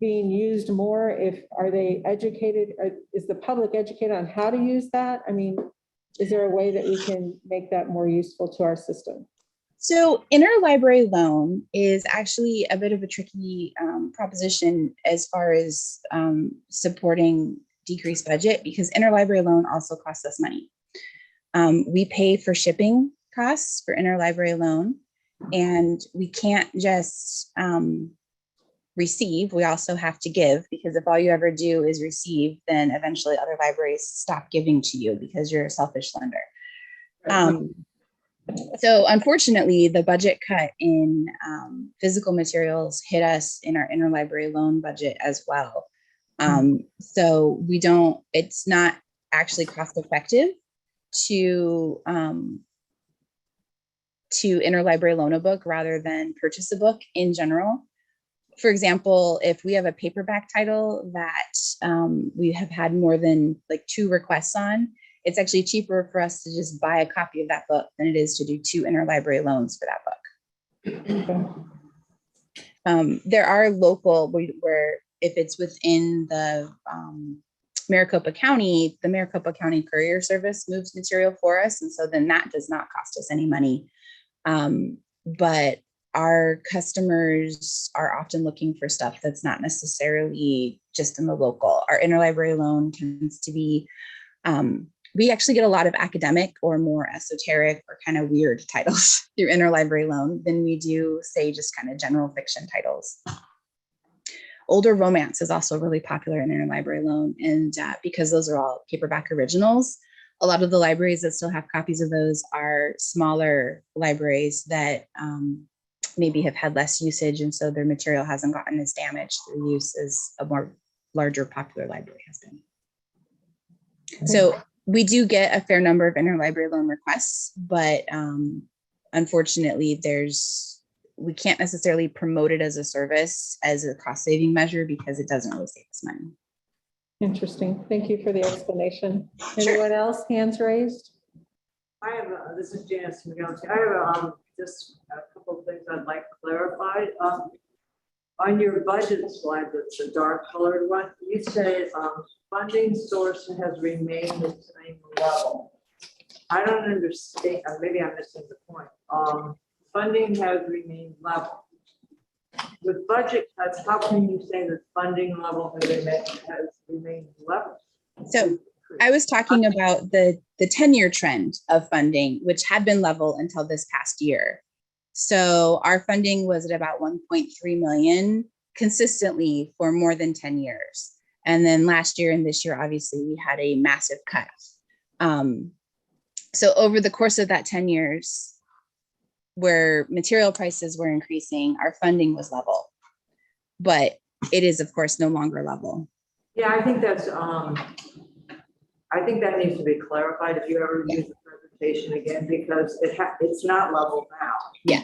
being used more? Are they educated? Or is the public educated on how to use that? I mean, is there a way that we can make that more useful to our system? So interlibrary loan is actually a bit of a tricky proposition as far as supporting decreased budget, because interlibrary loan also costs us money. We pay for shipping costs for interlibrary loan, and we can't just receive. We also have to give, because if all you ever do is receive, then eventually other libraries stop giving to you because you're a selfish lender. So unfortunately, the budget cut in physical materials hit us in our interlibrary loan budget as well. So it's not actually cost effective to interlibrary loan a book rather than purchase a book in general. For example, if we have a paperback title that we have had more than like 2 requests on, it's actually cheaper for us to just buy a copy of that book than it is to do 2 interlibrary loans for that book. There are local where if it's within the Maricopa County, the Maricopa County Courier Service moves material for us. And so then that does not cost us any money. But our customers are often looking for stuff that's not necessarily just in the local. Our interlibrary loan tends to be, we actually get a lot of academic or more esoteric or kind of weird titles through interlibrary loan than we do, say, just kind of general fiction titles. Older romance is also really popular in interlibrary loan. And because those are all paperback originals, a lot of the libraries that still have copies of those are smaller libraries that maybe have had less usage. And so their material hasn't gotten as damaged through use as a more larger popular library has been. So we do get a fair number of interlibrary loan requests, but unfortunately we can't necessarily promote it as a service as a cost saving measure because it doesn't really save us money. Interesting. Thank you for the explanation. Sure. Anyone else? Hands raised? I have, this is Janice McGowan. I have just a couple of things I'd like clarified. On your budget slide, that's the dark colored one, you say funding source has remained the same level. I don't understand, maybe I'm missing the point. Funding has remained level. With budget cuts, how can you say that funding level has remained level? So I was talking about the 10-year trend of funding, which had been level until this past year. So our funding was at about 1.3 million consistently for more than 10 years. And then last year and this year, obviously, we had a massive cut. So over the course of that 10 years, where material prices were increasing, our funding was level. But it is, of course, no longer level. Yeah, I think that's, I think that needs to be clarified if you ever use the presentation again, because it's not level now. Yeah.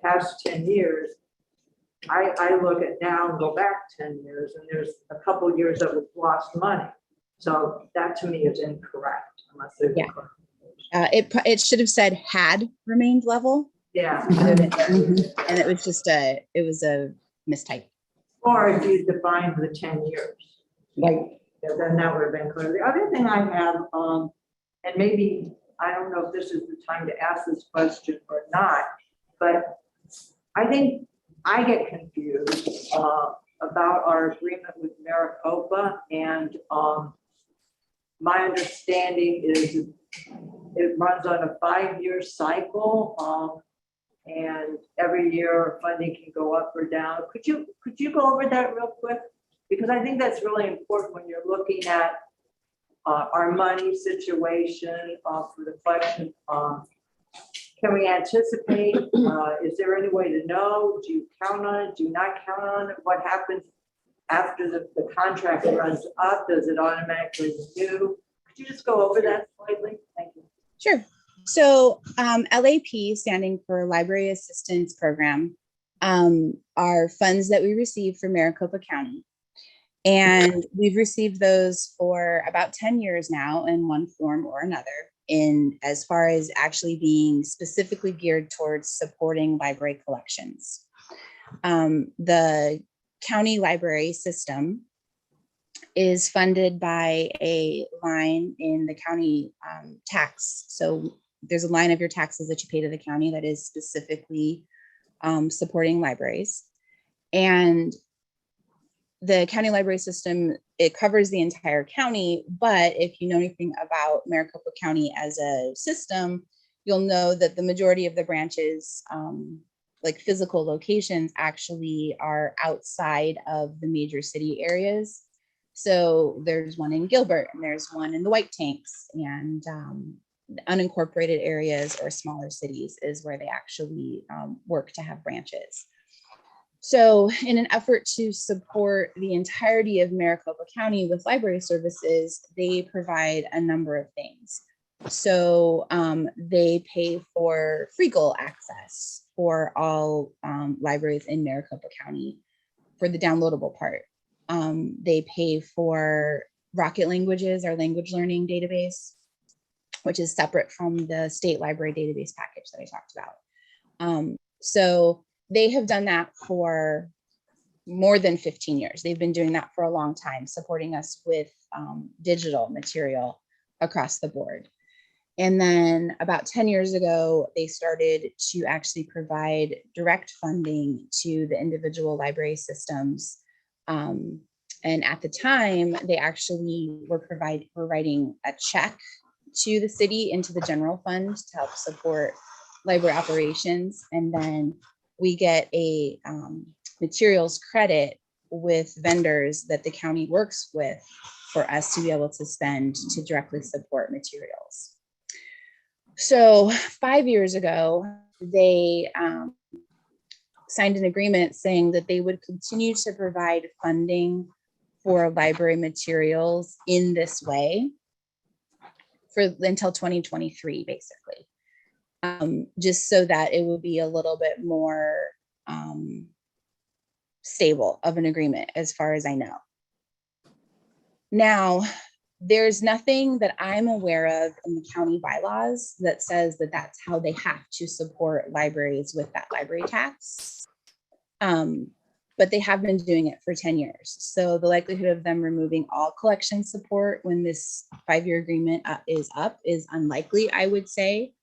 Past 10 years, I look at now and go back 10 years, and there's a couple of years that we've lost money. So that to me is incorrect unless there's. Yeah. It should have said had remained level, Yeah. and it was just a mistype. Or if you defined the 10 years. Right. Yeah, then that would have been clear. The other thing I have, and maybe, I don't know if this is the time to ask this question or not, but I think I get confused about our agreement with Maricopa, and my understanding is it runs on a 5-year cycle, and every year funding can go up or down. Could you go over that real quick? Because I think that's really important when you're looking at our money situation for the collection. Can we anticipate? Is there any way to know? Do you count on it? Do you not count on it? What happens after the contract runs up? Does it automatically renew? Could you just go over that slightly? Thank you. Sure. So LAP, standing for Library Assistance Program, are funds that we receive from Maricopa County. And we've received those for about 10 years now in one form or another, in as far as actually being specifically geared towards supporting library collections. The county library system is funded by a line in the county tax. So there's a line of your taxes that you pay to the county that is specifically supporting libraries. And the county library system, it covers the entire county, but if you know anything about Maricopa County as a system, you'll know that the majority of the branches, like physical locations, actually are outside of the major city areas. So there's one in Gilbert, and there's one in the White Tanks, and unincorporated areas or smaller cities is where they actually work to have branches. So in an effort to support the entirety of Maricopa County with library services, they provide a number of things. So they pay for Freegal access for all libraries in Maricopa County for the downloadable part. They pay for Rocket Languages, our language learning database, which is separate from the state library database package that I talked about. So they have done that for more than 15 years. They've been doing that for a long time, supporting us with digital material across the board. And then about 10 years ago, they started to actually provide direct funding to the individual library systems. And at the time, they actually were writing a check to the city into the general fund to help support library operations. And then we get a materials credit with vendors that the county works with for us to be able to spend to directly support materials. So 5 years ago, they signed an agreement saying that they would continue to provide funding for library materials in this way until 2023, basically. Just so that it would be a little bit more stable of an agreement, as far as I know. Now, there's nothing that I'm aware of in the county bylaws that says that that's how they have to support libraries with that library tax. But they have been doing it for 10 years. So the likelihood of them removing all collection support when this 5-year agreement is up is unlikely, I would say.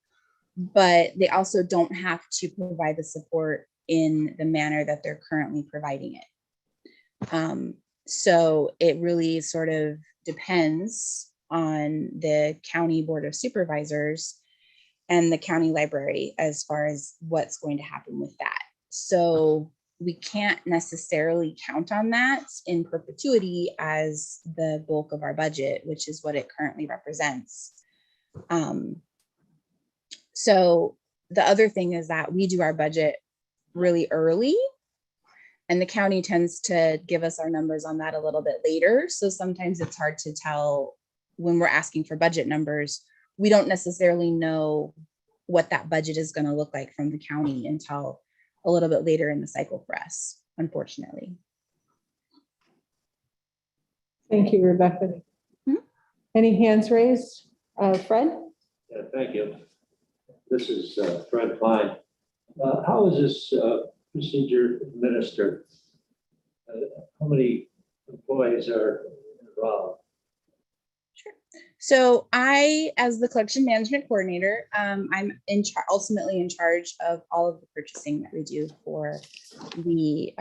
But they also don't have to provide the support in the manner that they're currently providing it. So it really sort of depends on the county board of supervisors and the county library as far as what's going to happen with that. So we can't necessarily count on that in perpetuity as the bulk of our budget, which is what it currently represents. So the other thing is that we do our budget really early, and the county tends to give us our numbers on that a little bit later. So sometimes it's hard to tell when we're asking for budget numbers. We don't necessarily know what that budget is going to look like from the county until a little bit later in the cycle for us. unfortunately. Thank you, Rebecca. Mhm. Any hands raised? Fred? Yeah, thank you. This is Fred Klein. How is this procedure administered? How many employees are involved? So I, as the collection management coordinator, I'm ultimately in charge of all of the purchasing that we do for the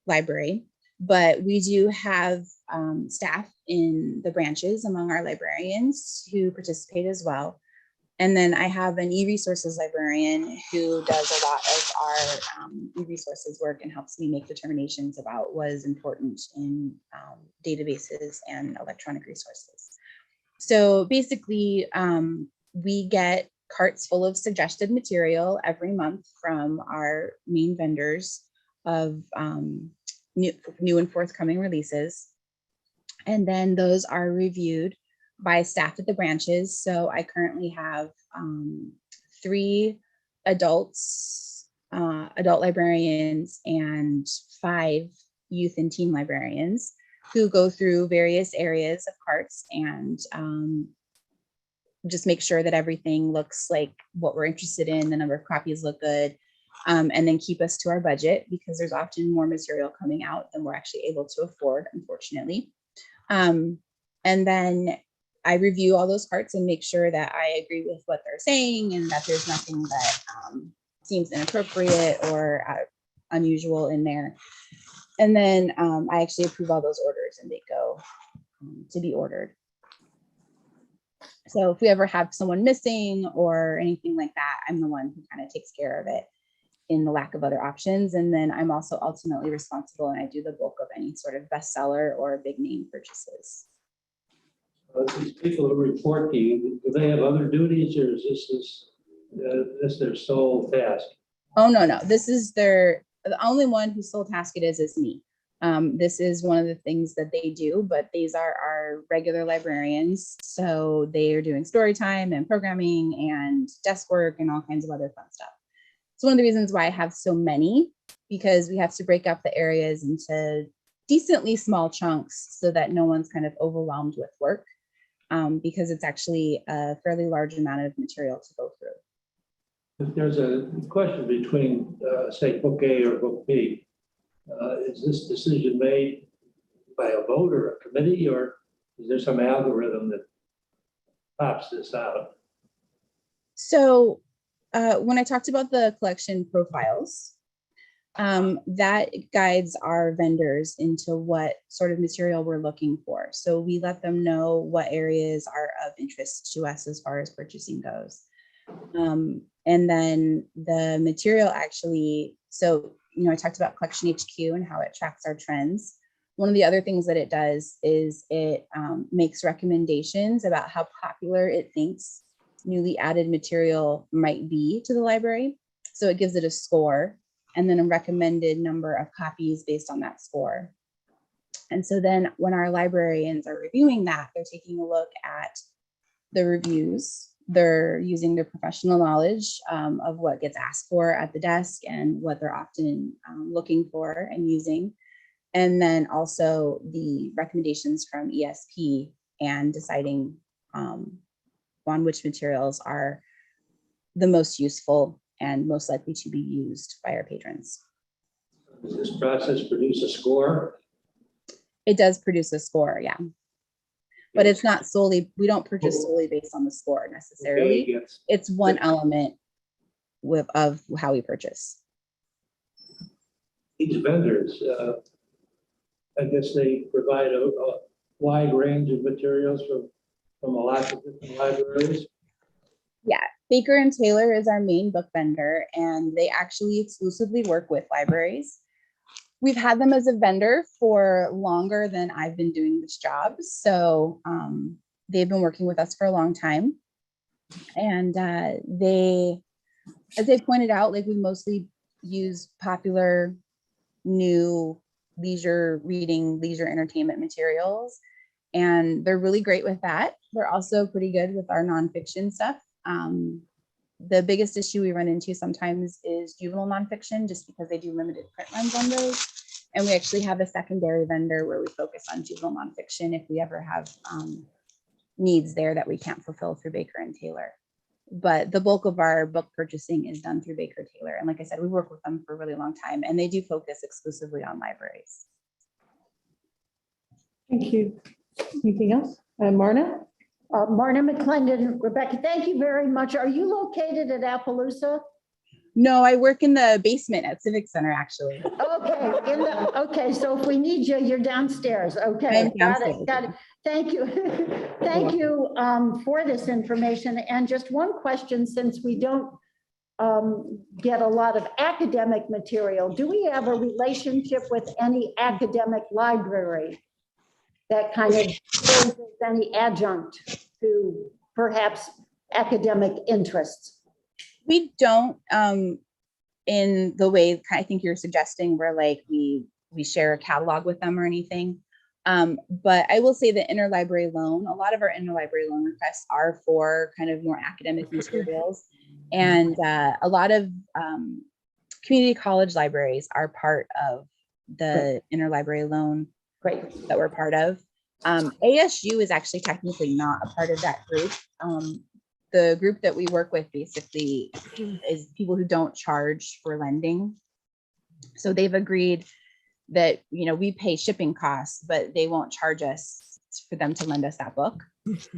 library. But we do have staff in the branches among our librarians who participate as well. And then I have an e-resources librarian who does a lot of our e-resources work and helps me make determinations about what is important in databases and electronic resources. So basically, we get carts full of suggested material every month from our main vendors of new and forthcoming releases. And then those are reviewed by staff at the branches. So I currently have 3 adult librarians and 5 youth and teen librarians who go through various areas of carts and just make sure that everything looks like what we're interested in, the number of copies look good, and then keep us to our budget because there's often more material coming out than we're actually able to afford, unfortunately. And then I review all those carts and make sure that I agree with what they're saying and that there's nothing that seems inappropriate or unusual in there. And then I actually approve all those orders and they go to be ordered. So if we ever have someone missing or anything like that, I'm the one who kind of takes care of it in the lack of other options. And then I'm also ultimately responsible and I do the bulk of any sort of bestseller or big name purchases. These people who report to you, do they have other duties or is this their sole task? Oh, no. This is the only one whose sole task it is me. This is one of the things that they do, but these are our regular librarians. So they are doing story time and programming and desk work and all kinds of other fun stuff. It's one of the reasons why I have so many, because we have to break up the areas into decently small chunks so that no one's kind of overwhelmed with work, because it's actually a fairly large amount of material to go through. If there's a question between, say, book A or book B, is this decision made by a vote or a committee, or is there some algorithm that pops this out? So when I talked about the collection profiles, that guides our vendors into what sort of material we're looking for. So we let them know what areas are of interest to us as far as purchasing goes. And then the material actually, so, I talked about Collection HQ and how it tracks our trends. One of the other things that it does is it makes recommendations about how popular it thinks newly added material might be to the library. So it gives it a score and then a recommended number of copies based on that score. And so then when our librarians are reviewing that, they're taking a look at the reviews. They're using their professional knowledge of what gets asked for at the desk and what they're often looking for and using. And then also the recommendations from ESP and deciding on which materials are the most useful and most likely to be used by our patrons. Does this process produce a score? It does produce a score, yeah. But it's not solely, we don't purchase solely based on the score necessarily. Okay, yes. It's one element of how we purchase. These vendors, I guess they provide a wide range of materials from a lot of different libraries. Yeah, Baker and Taylor is our main book vendor, and they actually exclusively work with libraries. We've had them as a vendor for longer than I've been doing this job. So they've been working with us for a long time. And they, as they pointed out, like we mostly use popular, new leisure reading, leisure entertainment materials. And they're really great with that. They're also pretty good with our nonfiction stuff. The biggest issue we run into sometimes is juvenile nonfiction, just because they do limited print runs on those. And we actually have a secondary vendor where we focus on juvenile nonfiction if we ever have needs there that we can't fulfill through Baker and Taylor. But the bulk of our book purchasing is done through Baker Taylor. And like I said, we work with them for a really long time, and they do focus exclusively on libraries. Thank you. Anything else? Marna? Marna McClendon, Rebecca, thank you very much. Are you located at Appaloosa? No, I work in the basement at Civic Center, actually. Okay, okay, so if we need you, you're downstairs. Okay, got it, got it. Thank you. Thank you for this information. And just one question, since we don't get a lot of academic material, do we have a relationship with any academic library that kind of serves as any adjunct to perhaps academic interests? We don't, in the way I think you're suggesting, where like we share a catalog with them or anything. But I will say the interlibrary loan, a lot of our interlibrary loan requests are for kind of more academic materials. And a lot of community college libraries are part of the interlibrary loan that we're part of. ASU is actually technically not a part of that group. The group that we work with basically is people who don't charge for lending. So they've agreed that, you know, we pay shipping costs, but they won't charge us for them to lend us that book.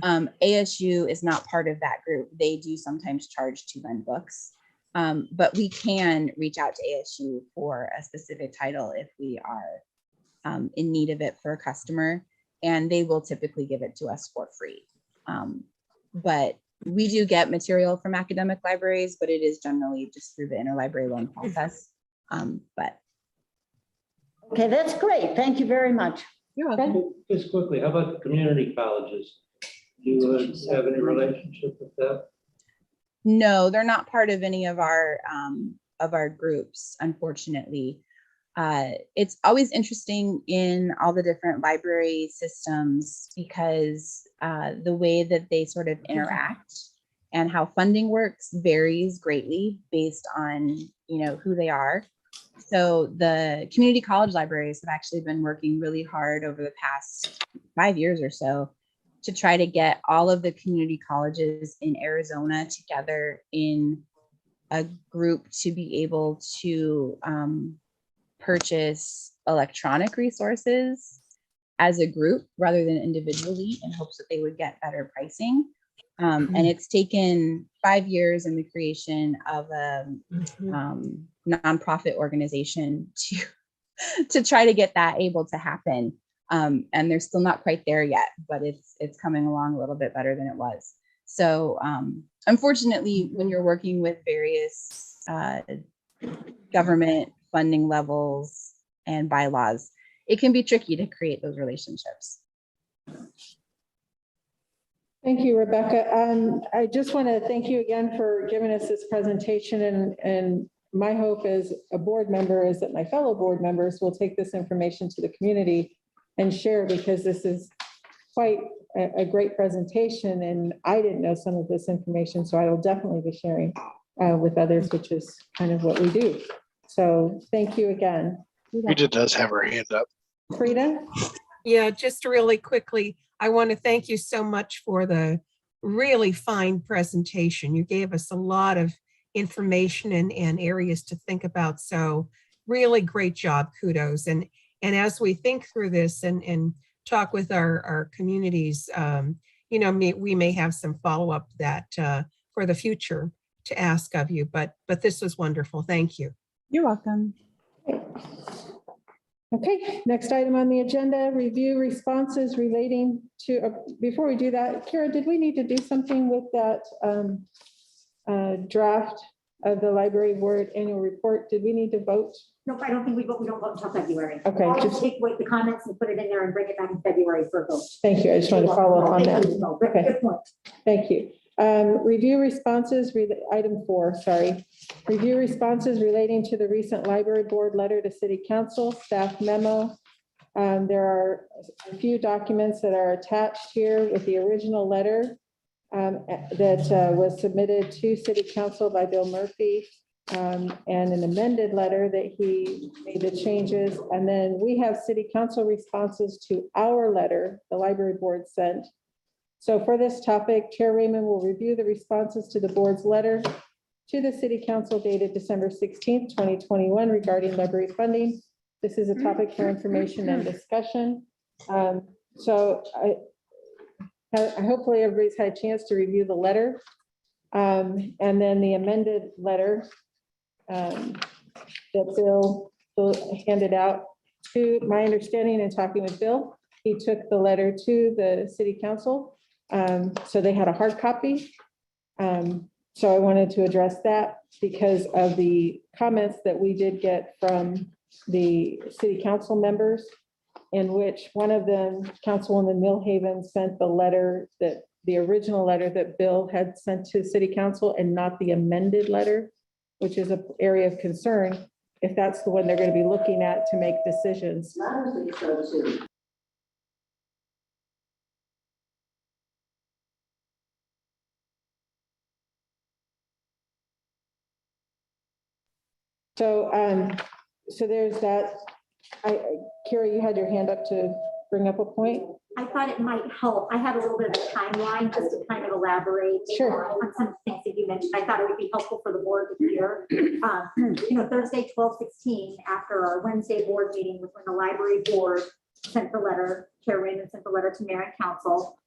ASU is not part of that group. They do sometimes charge to lend books, but we can reach out to ASU for a specific title if we are in need of it for a customer, and they will typically give it to us for free. But we do get material from academic libraries, but it is generally just through the interlibrary loan process. But okay, that's great. Thank you very much. You're welcome. Just quickly, how about the community colleges? Do you have any relationship with that? No, they're not part of any of our groups, unfortunately. It's always interesting in all the different library systems because the way that they sort of interact and how funding works varies greatly based on, you know, who they are. So the community college libraries have actually been working really hard over the past 5 years or so to try to get all of the community colleges in Arizona together in a group to be able to purchase electronic resources as a group rather than individually, in hopes that they would get better pricing. And it's taken 5 years in the creation of a nonprofit organization to try to get that able to happen. And they're still not quite there yet, but it's coming along a little bit better than it was. So unfortunately, when you're working with various government funding levels and bylaws, it can be tricky to create those relationships. Thank you, Rebecca. I just want to thank you again for giving us this presentation, and my hope as a board member is that my fellow board members will take this information to the community and share, because this is quite a great presentation, and I didn't know some of this information, so I will definitely be sharing with others, which is kind of what we do. So thank you again. Frida does have her hand up. Frida? Yeah, just really quickly, I want to thank you so much for the really fine presentation. You gave us a lot of information and areas to think about. So really great job, kudos. And as we think through this and talk with our communities, you know, we may have some follow-up that for the future to ask of you, but this was wonderful. Thank you. You're welcome. Okay, next item on the agenda, review responses relating to, before we do that, Kara, did we need to do something with that draft of the library board annual report? Did we need to vote? Nope, I don't think we vote. We don't vote until February. Okay, I'll just take away the comments and put it in there and bring it back in February for a vote. thank you. I just wanted to follow up on that. Okay. Good point. Thank you. Review responses, item 4, sorry. Review responses relating to the recent library board letter to city council, staff memo. There are a few documents that are attached here with the original letter. that was submitted to City Council by Bill Murphy, and an amended letter that he made the changes. And then we have City Council responses to our letter the library board sent. So for this topic, Chair Raymond will review the responses to the board's letter to the City Council dated December 16th, 2021 regarding library funding. This is a topic for information and discussion. So hopefully everybody's had a chance to review the letter. And then the amended letter that Bill handed out. To my understanding and talking with Bill, he took the letter to the City Council. So they had a hard copy. So I wanted to address that because of the comments that we did get from the City Council members, in which one of them, Councilwoman Millhaven, sent the letter that the original letter that Bill had sent to City Council and not the amended letter, which is an area of concern if that's the one they're going to be looking at to make decisions. So there's that. Kira, you had your hand up to bring up a point. I thought it might help. I had a little bit of a timeline just to kind of elaborate on some things that you mentioned. I thought it would be helpful for the board to hear. Thursday, 12/16, after our Wednesday board meeting was when the library board sent the letter, Chair Raymond sent the letter to Mayor and Council.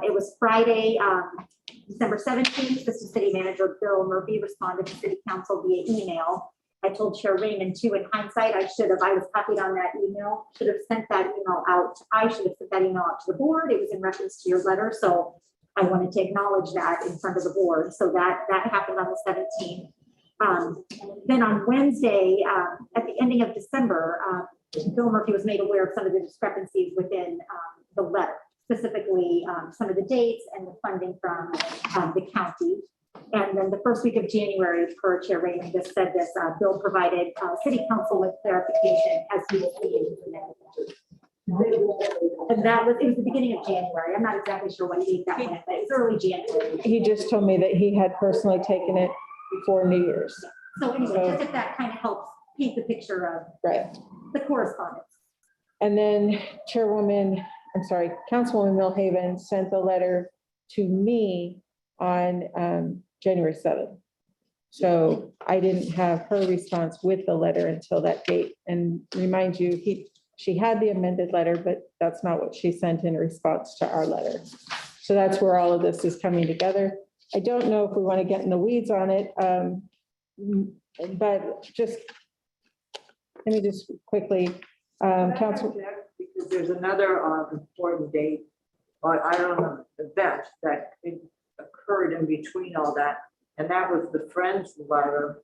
It was Friday, December 17th. This is City Manager Bill Murphy responded to City Council via email. I told Chair Raymond too, in hindsight, I was copied on that email, should have sent that email out. I should have sent that email out to the board. It was in reference to your letter. So I wanted to acknowledge that in front of the board. So that happened on the 17th. Then on Wednesday, at the ending of December, Bill Murphy was made aware of some of the discrepancies within the letter, specifically some of the dates and the funding from the county. And then the first week of January, per Chair Raymond just said this, Bill provided City Council with clarification as he was being implemented. And it was the beginning of January. I'm not exactly sure what date that was, but it was early January. He just told me that he had personally taken it before New Year's. So anyway, just if that kind of helps paint the picture of the correspondence. And then Councilwoman Millhaven sent the letter to me on January 7th. So I didn't have her response with the letter until that date. And remind you, she had the amended letter, but that's not what she sent in response to our letter. So that's where all of this is coming together. I don't know if we want to get in the weeds on it, but just let me just quickly, Council. Because there's another important date, or I don't know, event that occurred in between all that, and that was the Friends letter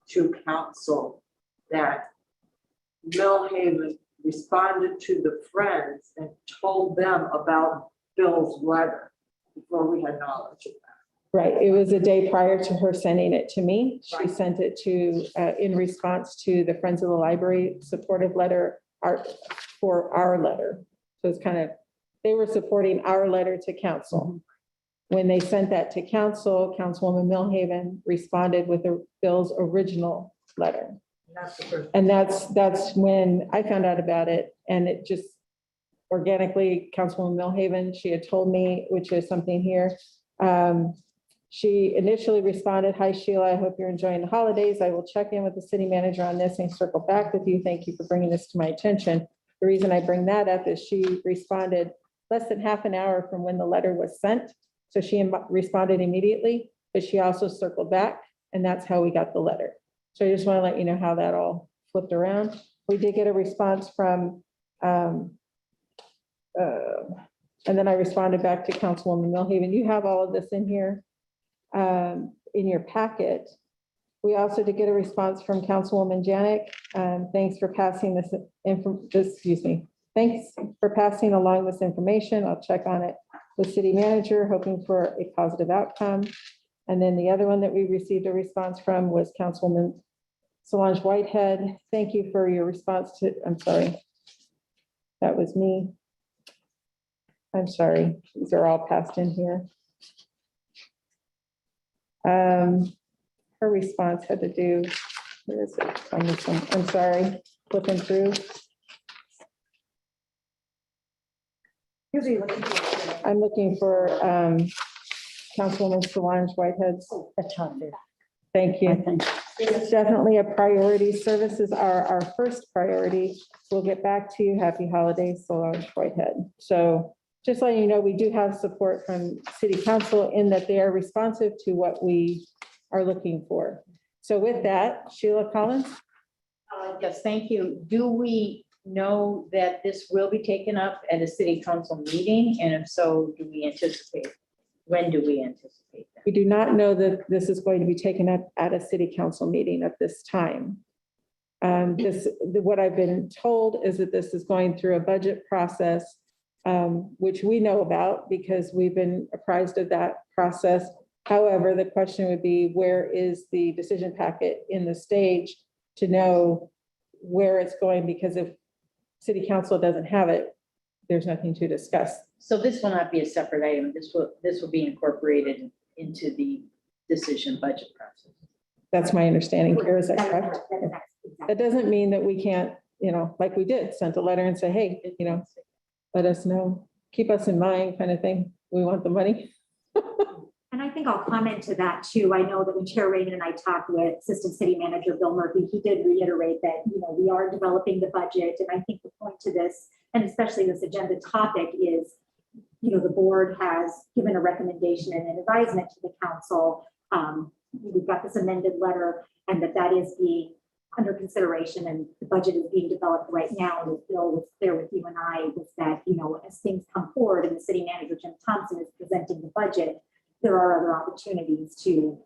to Council that Millhaven responded to the Friends and told them about Bill's letter before we had knowledge of that. Right, it was a day prior to her sending it to me. She sent it to, in response to the Friends of the Library supportive letter for our letter. So it's kind of, they were supporting our letter to Council. When they sent that to Council, Councilwoman Millhaven responded with Bill's original letter. And that's when I found out about it. And it just organically, Councilwoman Millhaven, she had told me, which is something here. She initially responded, "Hi Sheila, I hope you're enjoying the holidays. I will check in with the city manager on this and circle back with you. Thank you for bringing this to my attention." The reason I bring that up is she responded less than half an hour from when the letter was sent. So she responded immediately, but she also circled back, and that's how we got the letter. So I just want to let you know how that all flipped around. We did get a response from, and then I responded back to Councilwoman Millhaven. You have all of this in here, in your packet. We also did get a response from Councilwoman Janik. Thanks for passing this, thanks for passing along this information. I'll check on it with city manager, hoping for a positive outcome. And then the other one that we received a response from was Councilwoman Solange Whitehead. Thank you for your response to, I'm sorry, that was me. I'm sorry, these are all passed in here. Her response had to do, where is it? I'm sorry, flipping through. I'm looking for Councilwoman Solange Whitehead's. That's on there. Thank I you. think. It's definitely a priority. Services are our first priority. We'll get back to you. Happy holidays, Solange Whitehead. So just letting you know, we do have support from City Council in that they are responsive to what we are looking for. So with that, Sheila Collins. Yes, thank you. Do we know that this will be taken up at a city council meeting? And if so, do we anticipate? When do we anticipate that? We do not know that this is going to be taken up at a city council meeting at this time. What I've been told is that this is going through a budget process, which we know about because we've been apprised of that process. However, the question would be, where is the decision packet in the stage to know where it's going? Because if city council doesn't have it, there's nothing to discuss. So this will not be a separate item. This will be incorporated into the decision budget process. That's my understanding. Kara, is that correct? That doesn't mean that we can't, like we did, sent a letter and say, hey, let us know, keep us in mind kind of thing. We want the money. And I think I'll comment to that too. I know that when Chair Raymond and I talked with Assistant City Manager Bill Murphy, he did reiterate that, we are developing the budget. And I think the point to this, and especially this agenda topic is, the board has given a recommendation and an advisement to the council. We've got this amended letter and that is being under consideration and the budget is being developed right now. And as Bill was there with you and I, was that, as things come forward and the city manager, Jim Thompson, is presenting the budget, there are other opportunities to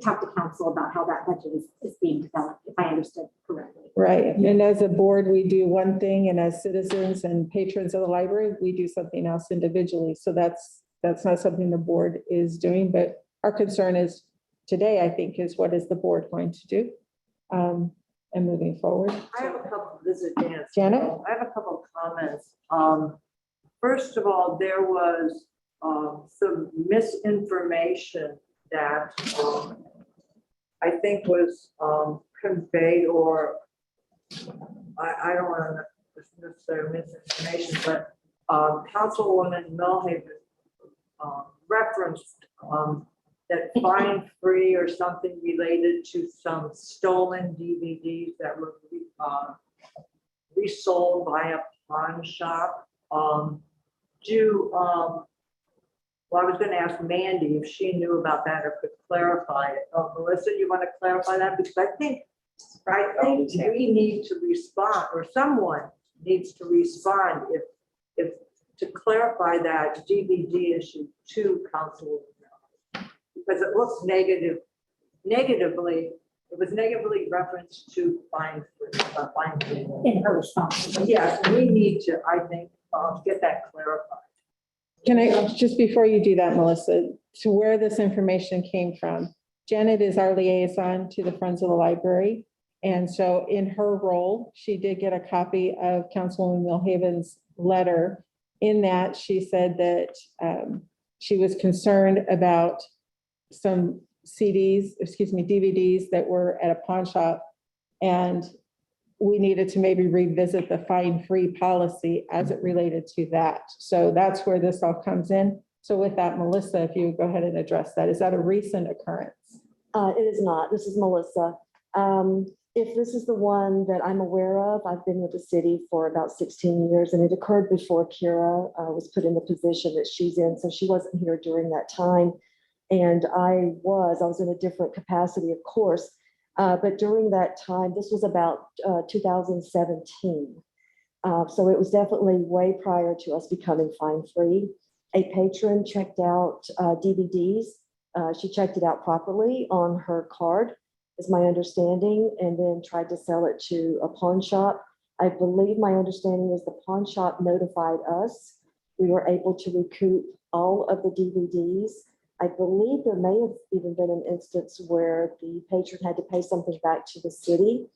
talk to council about how that budget is being developed, if I understood correctly. Right. And as a board, we do one thing, and as citizens and patrons of the library, we do something else individually. So that's not something the board is doing, but our concern is today, I think, is what is the board going to do and moving forward. I have a couple, this is Janet. Janet? I have a couple of comments. First of all, there was some misinformation that I think was conveyed, or I don't want to necessarily misinformation, but Councilwoman Milhaven referenced that fine free or something related to some stolen DVDs that were resold by a pawn shop. Well, I was going to ask Mandy if she knew about that or could clarify it. Melissa, you want to clarify that? Because I think we need to respond, or someone needs to respond if to clarify that DVD issue to council, because it looks negatively. It was negatively referenced to fine free. In her response. Yes, we need to, I think, get that clarified. Can I, just before you do that, Melissa, to where this information came from, Janet is our liaison to the Friends of the Library. And so in her role, she did get a copy of Councilwoman Milhaven's letter. In that, she said that she was concerned about some DVDs that were at a pawn shop. And we needed to maybe revisit the fine-free policy as it related to that. So that's where this all comes in. So with that, Melissa, if you would go ahead and address that. Is that a recent occurrence? It is not. This is Melissa. If this is the one that I'm aware of, I've been with the city for about 16 years, and it occurred before Kira was put in the position that she's in. So she wasn't here during that time. And I was in a different capacity, of course. But during that time, this was about 2017. So it was definitely way prior to us becoming fine-free. A patron checked out DVDs. She checked it out properly on her card, is my understanding, and then tried to sell it to a pawn shop. I believe my understanding is the pawn shop notified us. We were able to recoup all of the DVDs. I believe there may have even been an instance where the patron had to pay something back to the city.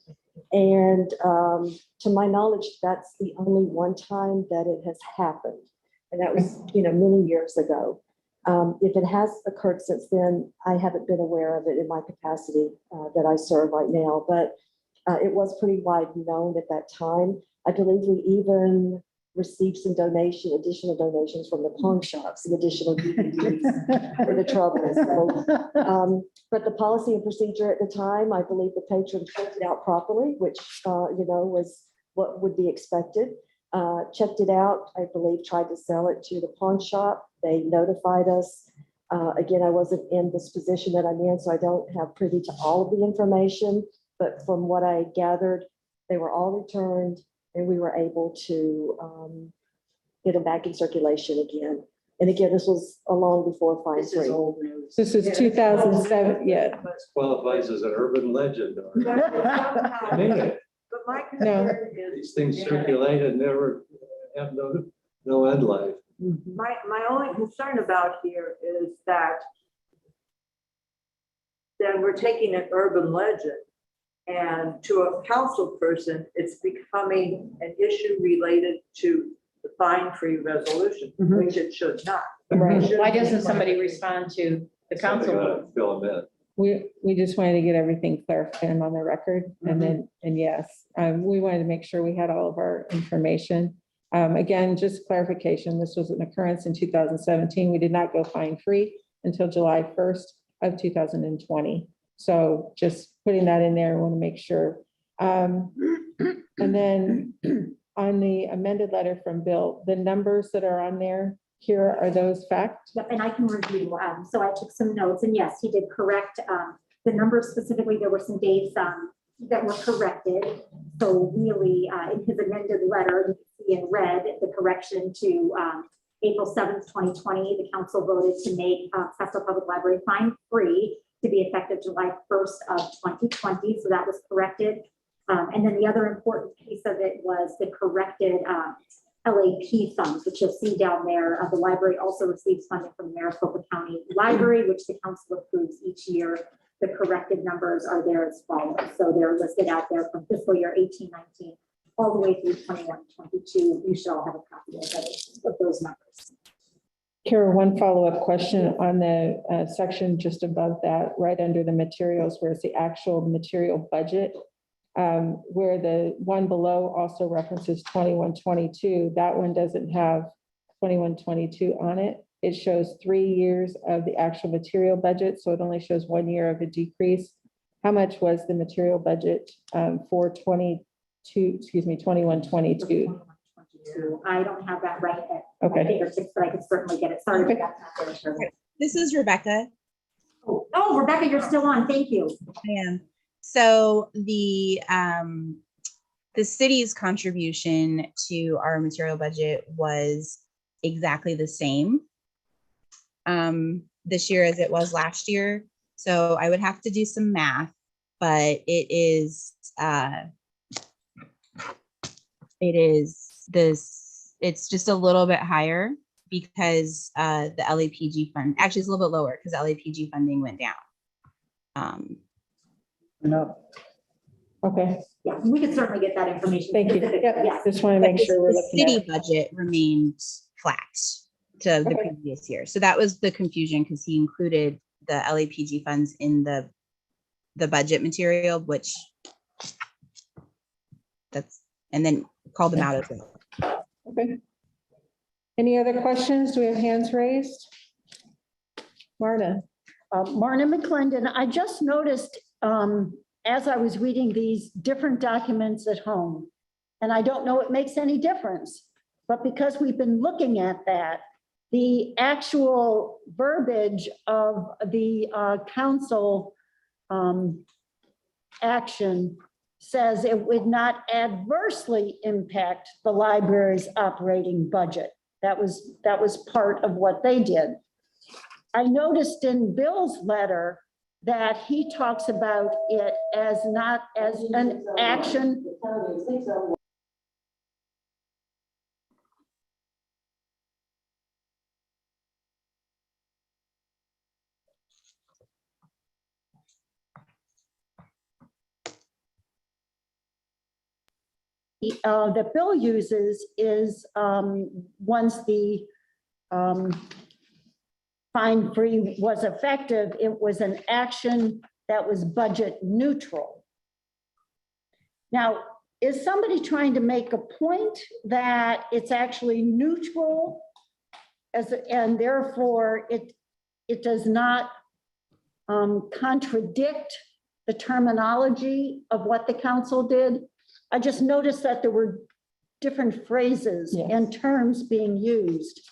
And to my knowledge, that's the only one time that it has happened. And that was, many years ago. If it has occurred since then, I haven't been aware of it in my capacity that I serve right now, but it was pretty wide known at that time. I believe we even received some additional donations from the pawn shops, some additional DVDs for the trouble. So, but the policy and procedure at the time, I believe the patron checked it out properly, which, was what would be expected. Checked it out, I believe, tried to sell it to the pawn shop. They notified us. Again, I wasn't in this position that I'm in, so I don't have privy to all of the information. But from what I gathered, they were all returned and we were able to get them back in circulation again. And again, this was long before fine This is free. old news. This is 2007, yeah. Qualifies as an urban legend. Or I mean it. But my concern is. These things circulate and never have no end life. My only concern about here is that then we're taking an urban legend, and to a council person, it's becoming an issue related to the fine-free resolution, which it should not. Right. It should Why be- doesn't somebody respond to the Something council? to fill them in. We just wanted to get everything clarified and on the record. And then, and yes, we wanted to make sure we had all of our information. Again, just clarification, this was an occurrence in 2017. We did not go fine free until July 1st of 2020. So just putting that in there, I want to make sure. And then on the amended letter from Bill, the numbers that are on there, here are those facts. Yep, and I can review. So I took some notes, and yes, he did correct the numbers specifically. There were some dates that were corrected. So really, in his amended letter, you can see in red the correction to April 7th, 2020. The council voted to make Scottsdale Public Library fine free to be effective July 1st of 2020. So that was corrected. And then the other important piece of it was the corrected LAP funds, which you'll see down there. The library also receives funding from the Maricopa County Library, which the council approves each year. The corrected numbers are there as follows. So they're listed out there from fiscal year 18-19 all the way through 21-22. You should all have a copy of those numbers. Kara, one follow-up question on the section just above that, right under the materials, where it's the actual material budget. Where the one below also references 21-22, that one doesn't have 21-22 on it. It shows 3 years of the actual material budget, so it only shows 1 year of a decrease. How much was the material budget for 21-22? I don't have that right at my Okay. fingertips, but I could certainly get it. Sorry, Okay. but that's not there, Shirley. This is Rebecca. Oh, Rebecca, you're still on. Thank you. I am. So the city's contribution to our material budget was exactly the same this year as it was last year. So I would have to do some math, but it's just a little bit higher because the LAPG fund, actually it's a little bit lower because LAPG funding went down. No. Okay, Yeah, we could certainly get that information. thank you. specific. Yep, Yes. just want to But make sure we're the looking at city it. budget remained flat to the Okay. previous year. So that was the confusion because he included the LAPG funds in the budget material, which and then called them out as well. Okay. Any other questions? Do we have hands raised? Marna? Marna McClendon, I just noticed as I was reading these different documents at home, and I don't know it makes any difference, but because we've been looking at that, the actual verbiage of the council action says it would not adversely impact the library's operating budget. That was part of what they did. I noticed in Bill's letter that he talks about it as not as an action. That Bill uses is once the fine free was effective. It was an action that was budget neutral. Now, is somebody trying to make a point that it's actually neutral and therefore it does not contradict the terminology of what the council did? I just noticed that there were different phrases and terms being used.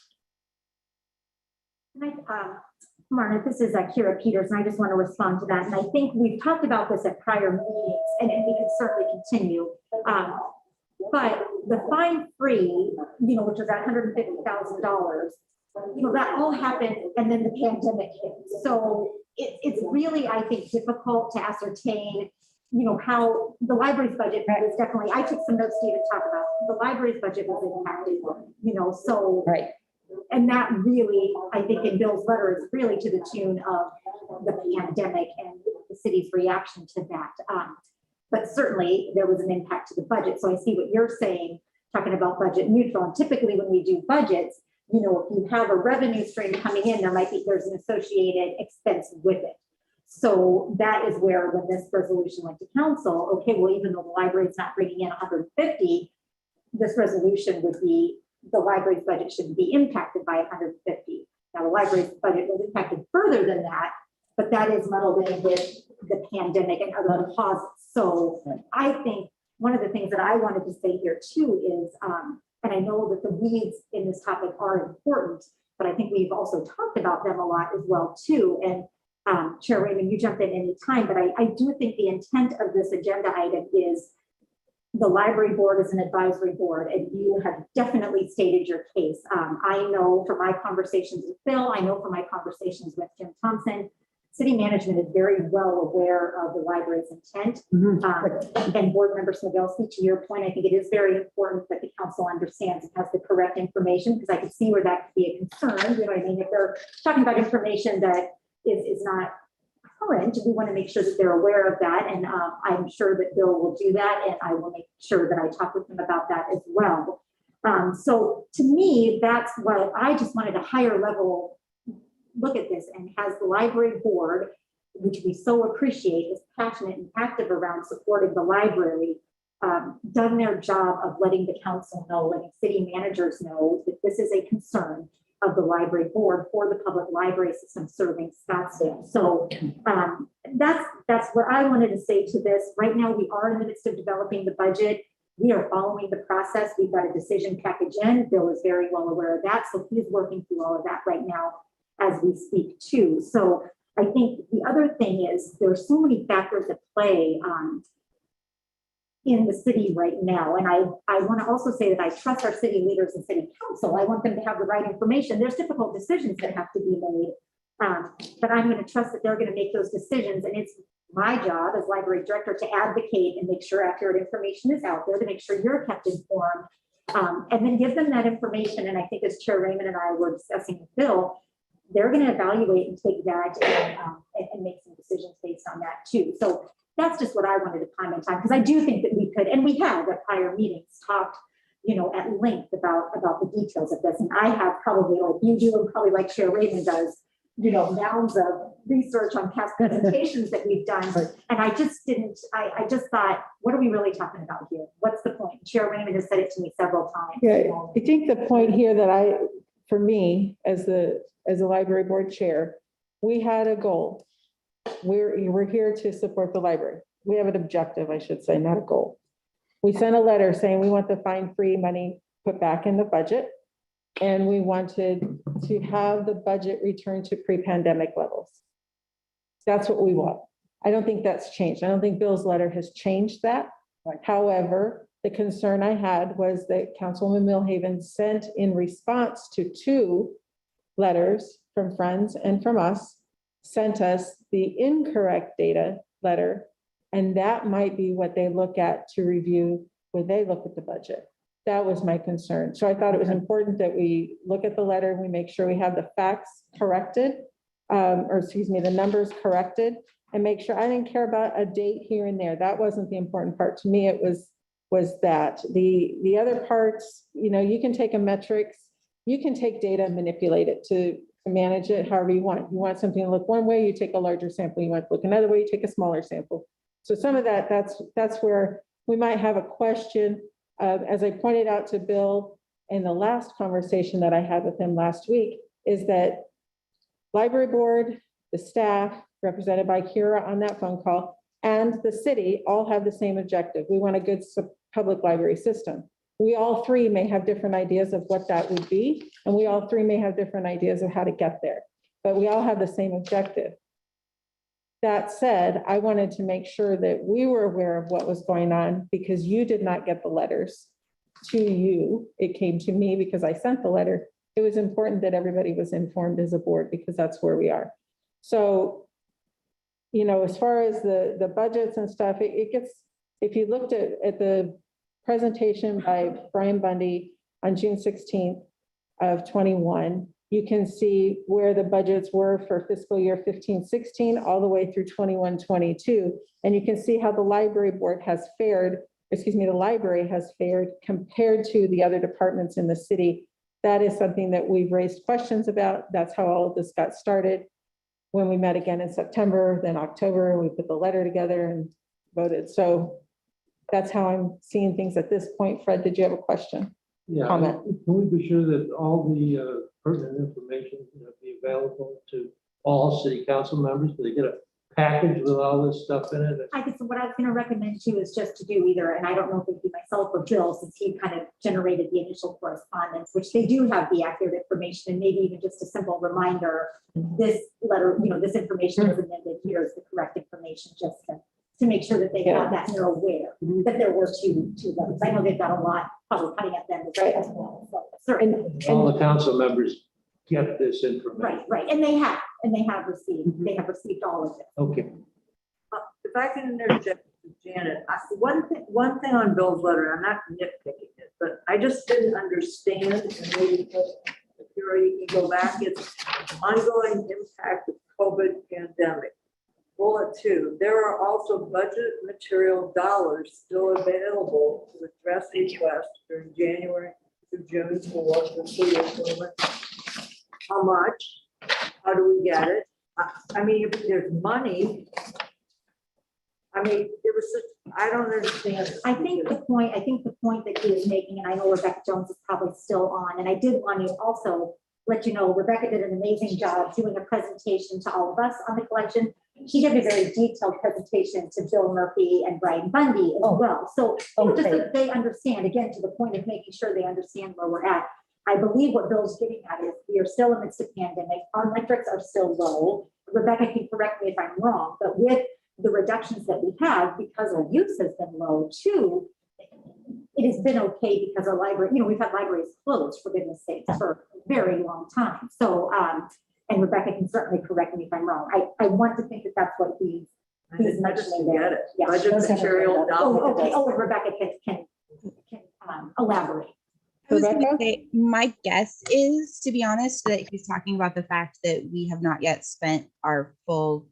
Marna, this is Kira Peters, and I just want to respond to that. And I think we've talked about this at prior meetings, and we can certainly continue. But the fine free, which was $150,000, that all happened, and then the pandemic hit. So it's really, I think, difficult to ascertain, how the library's budget was definitely. I took some notes to even talk about the library's budget was impacted. So right. And that really, I think in Bill's letter is really to the tune of the pandemic and the city's reaction to that. But certainly there was an impact to the budget. So I see what you're saying, talking about budget neutral. And typically when we do budgets, if you have a revenue stream coming in, there's an associated expense with it. So that is where when this resolution went to council, okay, well, even though the library is not bringing in 150, this resolution would be the library's budget shouldn't be impacted by 150. Now the library's budget was impacted further than that, but that is muddled in with the pandemic and other deposits. So I think one of the things that I wanted to say here too is, and I know that the weeds in this topic are important, but I think we've also talked about them a lot as well too. And Chair Raymond, you jump in any time, but I do think the intent of this agenda item is the library board is an advisory board, and you have definitely stated your case. I know from my conversations with Phil, I know from my conversations with Jim Thompson, city management is very well aware of the library's intent. And board member Smigelski, to your point, I think it is very important that the council understands and has the correct information, because I can see where that could be a concern. You know what I mean? If they're talking about information that is not current, we want to make sure that they're aware of that. And I'm sure that Bill will do that. And I will make sure that I talk with him about that as well. So to me, that's what I just wanted a higher level look at this, and has the library board, which we so appreciate, is passionate and active around supporting the library, done their job of letting the council know, letting city managers know that this is a concern of the library board for the public library system serving Scottsdale. So that's what I wanted to say to this. Right now, we are in the midst of developing the budget. We are following the process. We've got a decision package in. Bill is very well aware of that. So he's working through all of that right now as we speak too. So I think the other thing is there are so many factors at play in the city right now. And I want to also say that I trust our city leaders and city council. I want them to have the right information. There's difficult decisions that have to be made, but I'm going to trust that they're going to make those decisions. And it's my job as library director to advocate and make sure accurate information is out there, to make sure you're kept informed, and then give them that information. And I think as Chair Raymond and I were discussing with Bill, they're going to evaluate and take that and make some decisions based on that too. So that's just what I wanted to comment on, because I do think that we could, and we have at prior meetings talked, at length about the details of this. And I have probably, like you do, and probably like Chair Raymond does, mounds of research on past presentations that we've done. And I just thought, what are we really talking about here? What's the point? Chair Raymond has said it to me several times. Yeah, I think the point here that for me, as a library board chair, we had a goal. We're here to support the library. We have an objective, I should say, not a goal. We sent a letter saying we want the fine-free money put back in the budget, and we wanted to have the budget return to pre-pandemic levels. That's what we want. I don't think that's changed. I don't think Bill's letter has changed that. However, the concern I had was that Councilwoman Milhaven sent in response to 2 letters from Friends and from us, sent us the incorrect data letter, and that might be what they look at to review when they look at the budget. That was my concern. So I thought it was important that we look at the letter and we make sure we have the facts corrected, the numbers corrected, and make sure. I didn't care about a date here and there. That wasn't the important part. To me, it was that. The other parts, you can take a metrics, you can take data and manipulate it to to manage it however you want. You want something to look one way, you take a larger sample. You want it to look another way, you take a smaller sample. So some of that, that's where we might have a question. As I pointed out to Bill in the last conversation that I had with him last week, is that library board, the staff represented by Kira on that phone call, and the city all have the same objective. We want a good public library system. We all three may have different ideas of what that would be, and we all three may have different ideas of how to get there, but we all have the same objective. That said, I wanted to make sure that we were aware of what was going on because you did not get the letters to you. It came to me because I sent the letter. It was important that everybody was informed as a board because that's where we are. So, you know, as far as the budgets and stuff, it gets, if you looked at the presentation by Brian Bundy on June 16th of 21, you can see where the budgets were for fiscal year 15-16 all the way through 21-22. And you can see how the library board has fared, excuse me, the library has fared compared to the other departments in the city. That is something that we've raised questions about. That's how all of this got started. When we met again in September, then October, we put the letter together and voted. So that's how I'm seeing things at this point. Fred, did you have a question? Yeah, Comment. can we be sure that all the pertinent information be available to all city council members? Do they get a package with all this stuff in it? I guess what I was gonna recommend too is just to do either, and I don't know if it'd be myself or Bill, since he kind of generated the initial correspondence, which they do have the accurate information, and maybe even just a simple reminder, this letter, you know, this information is amended, here's the correct information, just to make sure that they have that and they're aware that there were two letters. I know they've got a lot, probably cutting at them as well, so certainly. All the council members get this information. Right, and they have received all of it. Okay. If I can interject, Janet, one thing on Bill's letter, I'm not nitpicking it, but I just didn't understand, and maybe Kira, you can go back, it's ongoing impact of COVID pandemic. Bullet 2, there are also budget material dollars still available to address requests during January through June for fiscal year 21. How much? How do we get it? I mean, if there's money, I mean, it was such, I don't understand. I think the point that he is making, and I know Rebecca Jones is probably still on, and I did want to also let you know, Rebecca did an amazing job doing a presentation to all of us on the collection. She did a very detailed presentation to Bill Murphy and Brian Bundy as well. So just so they understand, again, to the point of making sure they understand where we're at. I believe what Bill's getting at is we are still amidst a pandemic. Our metrics are still low. Rebecca can correct me if I'm wrong, but with the reductions that we have, because our use has been low too, it has been okay because our library, you know, we've had libraries closed, for goodness sakes, for a very long time. So, and Rebecca can certainly correct me if I'm wrong. I want to think that that's what he's mentioning there. Yeah. Budget material dollars. Oh, okay. Oh, and Rebecca can elaborate. I was gonna say, my guess is, to be honest, that he's talking about the fact that we have not yet spent our full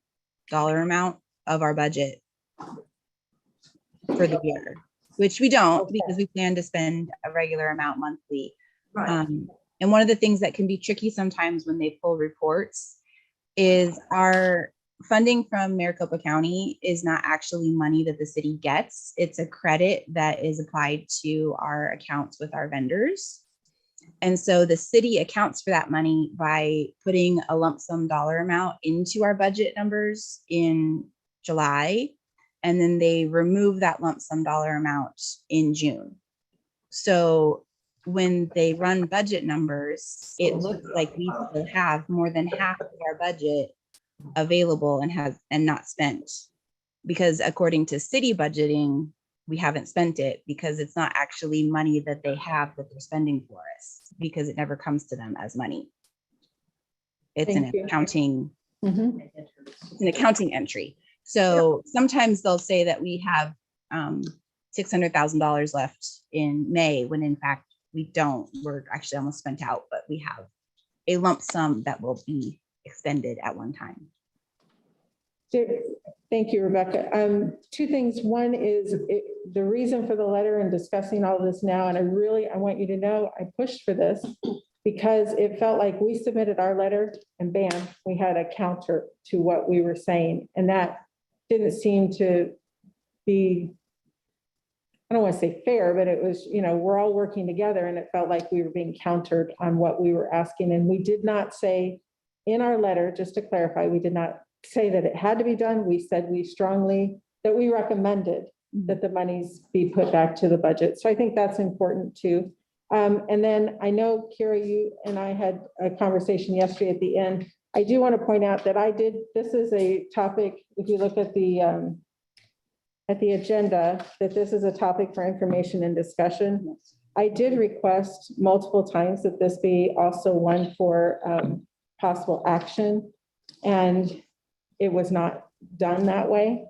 dollar amount of our budget for the year, which we don't because we plan to spend a regular amount monthly. Right. And one of the things that can be tricky sometimes when they pull reports is our funding from Maricopa County is not actually money that the city gets. It's a credit that is applied to our accounts with our vendors. And so the city accounts for that money by putting a lump sum dollar amount into our budget numbers in July, and then they remove that lump sum dollar amount in June. So when they run budget numbers, it looks like we still have more than half of our budget available and not spent, because according to city budgeting, we haven't spent it because it's not actually money that they have that they're spending for us, because it never comes to them as money. It's an accounting, it's an accounting entry. So sometimes they'll say that we have $600,000 left in May, when in fact we don't. We're actually almost spent out, but we have a lump sum that will be expended at one time. Thank you, Rebecca. Two things. One is the reason for the letter and discussing all this now, and I want you to know I pushed for this because it felt like we submitted our letter and bam, we had a counter to what we were saying. And that didn't seem to be, I don't want to say fair, but it was, we're all working together and it felt like we were being countered on what we were asking. And we did not say in our letter, just to clarify, we did not say that it had to be done. We said that we recommended that the monies be put back to the budget. So I think that's important too. And then I know, Kira, you and I had a conversation yesterday at the end. I do want to point out that this is a topic, if you look at the agenda, that this is a topic for information and discussion. I did request multiple times that this be also one for possible action, and it was not done that way.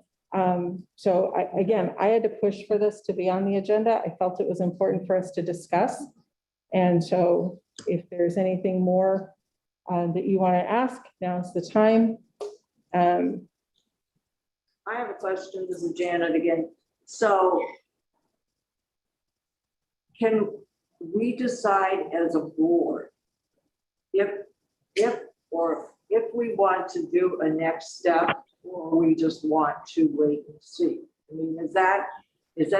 So I had to push for this to be on the agenda. I felt it was important for us to discuss. And so if there's anything more that you want to ask, now's the time. I have a question. This is Janet again. So can we decide as a board if we want to do a next step, or we just want to wait and see? I mean, is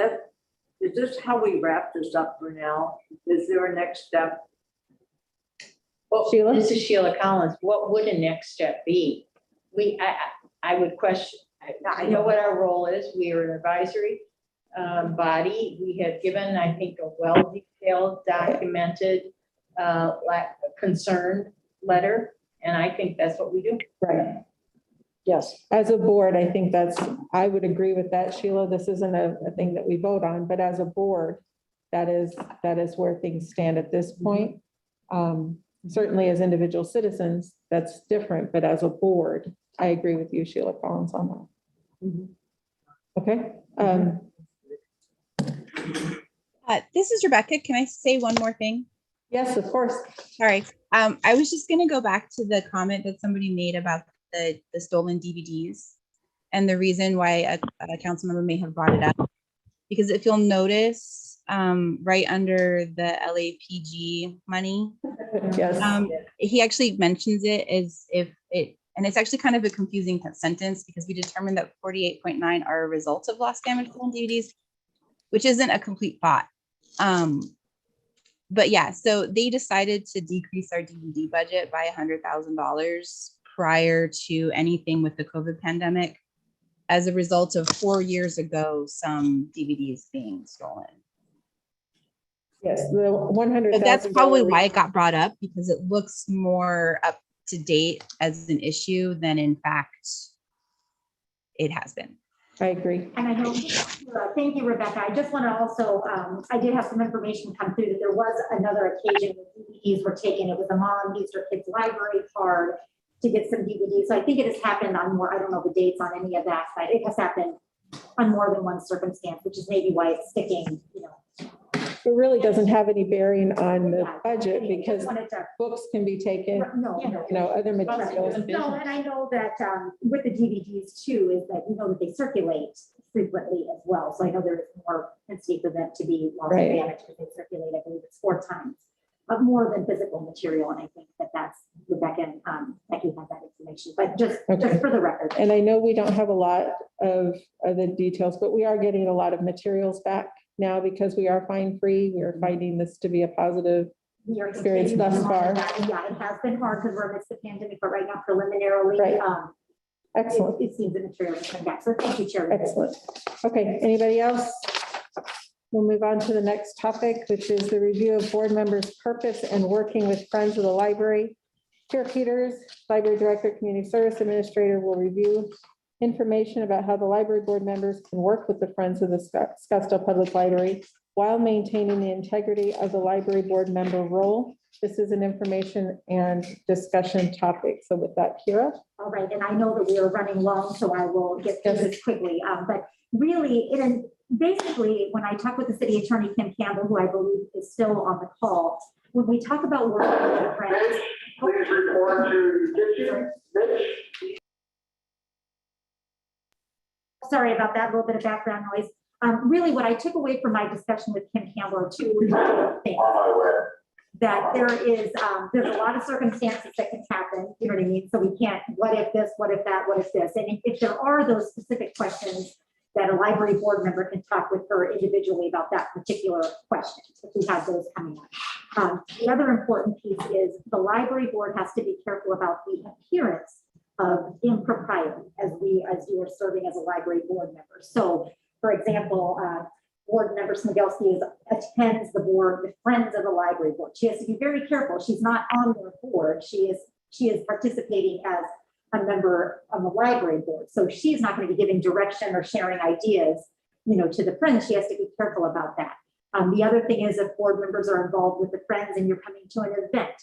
this how we wrap this up for now? Is there a next step? Well, Sheila? this is Sheila Collins. What would a next step be? I would question, I know what our role is. We are an advisory body. We have given, I think, a well-detailed, documented concern letter, and I think that's what we do. Right. Yes. As a board, I think I would agree with that, Sheila. This isn't a thing that we vote on, but as a board, that is where things stand at this point. Certainly as individual citizens, that's different, but as a board, I agree with you, Sheila Collins, on that. Okay. This is Rebecca. Can I say one more thing? Yes, of course. Sorry. I was just going to go back to the comment that somebody made about the stolen DVDs and the reason why a council member may have brought it up. Because if you'll notice, right under the LAPG money, Yes. he actually mentions it as if it, and it's actually kind of a confusing sentence because we determined that 48.9 are a result of lost, damaged, stolen DVDs, which isn't a complete thought. But yeah, so they decided to decrease our DVD budget by $100,000 prior to anything with the COVID pandemic as a result of 4 years ago, some DVDs being stolen. Yes, the 100,000. But that's probably why it got brought up, because it looks more up to date as an issue than in fact it has been. I agree. And I know, thank you, Rebecca. I just want to also, I did have some information come through that there was another occasion when DVDs were taken. It was a mom used her kid's library card to get some DVDs. So I think it has happened on more, I don't know the dates on any of that, but it has happened on more than one circumstance, which is maybe why it's sticking, It really doesn't have any bearing on the budget Anyway, because just wanted to- books can be taken, No, other materials. No, and I know that with the DVDs too, is that that they circulate frequently as well. So I know there's more tendency for them to be lost or Right. damaged because they circulate, I believe it's 4 times more than physical material. And I think that's Rebecca and Becky have that information, but just for the record. And I know we don't have a lot of the details, but we are getting a lot of materials back now because we are fine free. We are finding this to be a positive experience thus far. Yeah, it has been hard because we're amidst the pandemic, but right now preliminarily, Right. Excellent. it seems the material is coming back. So thank you, Chair. Excellent. Okay, anybody else? We'll move on to the next topic, which is the review of board members' purpose and working with Friends of the Library. Chair Peters, Library Director, Community Service Administrator, will review information about how the library board members can work with the Friends of the Scottsdale Public Library while maintaining the integrity of the library board member role. This is an information and discussion topic. So with that, Kira. All right, and I know that we are running long, so I will get through this quickly. But really, basically, when I talk with the city attorney, Kim Campbell, who I believe is still on the call, when we talk about working with the Friends. Please report to kitchen. Sorry about that, a little bit of background noise. Really, what I took away from my discussion with Kim Campbell are 2 things. that there's a lot of circumstances that can happen, you know what I mean? So we can't, what if this, what if that, what if this? And if there are those specific questions, that a library board member can talk with her individually about that particular question, if we have those coming up. The other important piece is the library board has to be careful about the appearance of impropriety as you are serving as a library board member. So, for example, board member Smigelski attends the board, the Friends of the Library Board. She has to be very careful. She's not on their board. She is participating as a member on the library board. So she's not going to be giving direction or sharing ideas, to the Friends. She has to be careful about that. The other thing is if board members are involved with the Friends and you're coming to an event,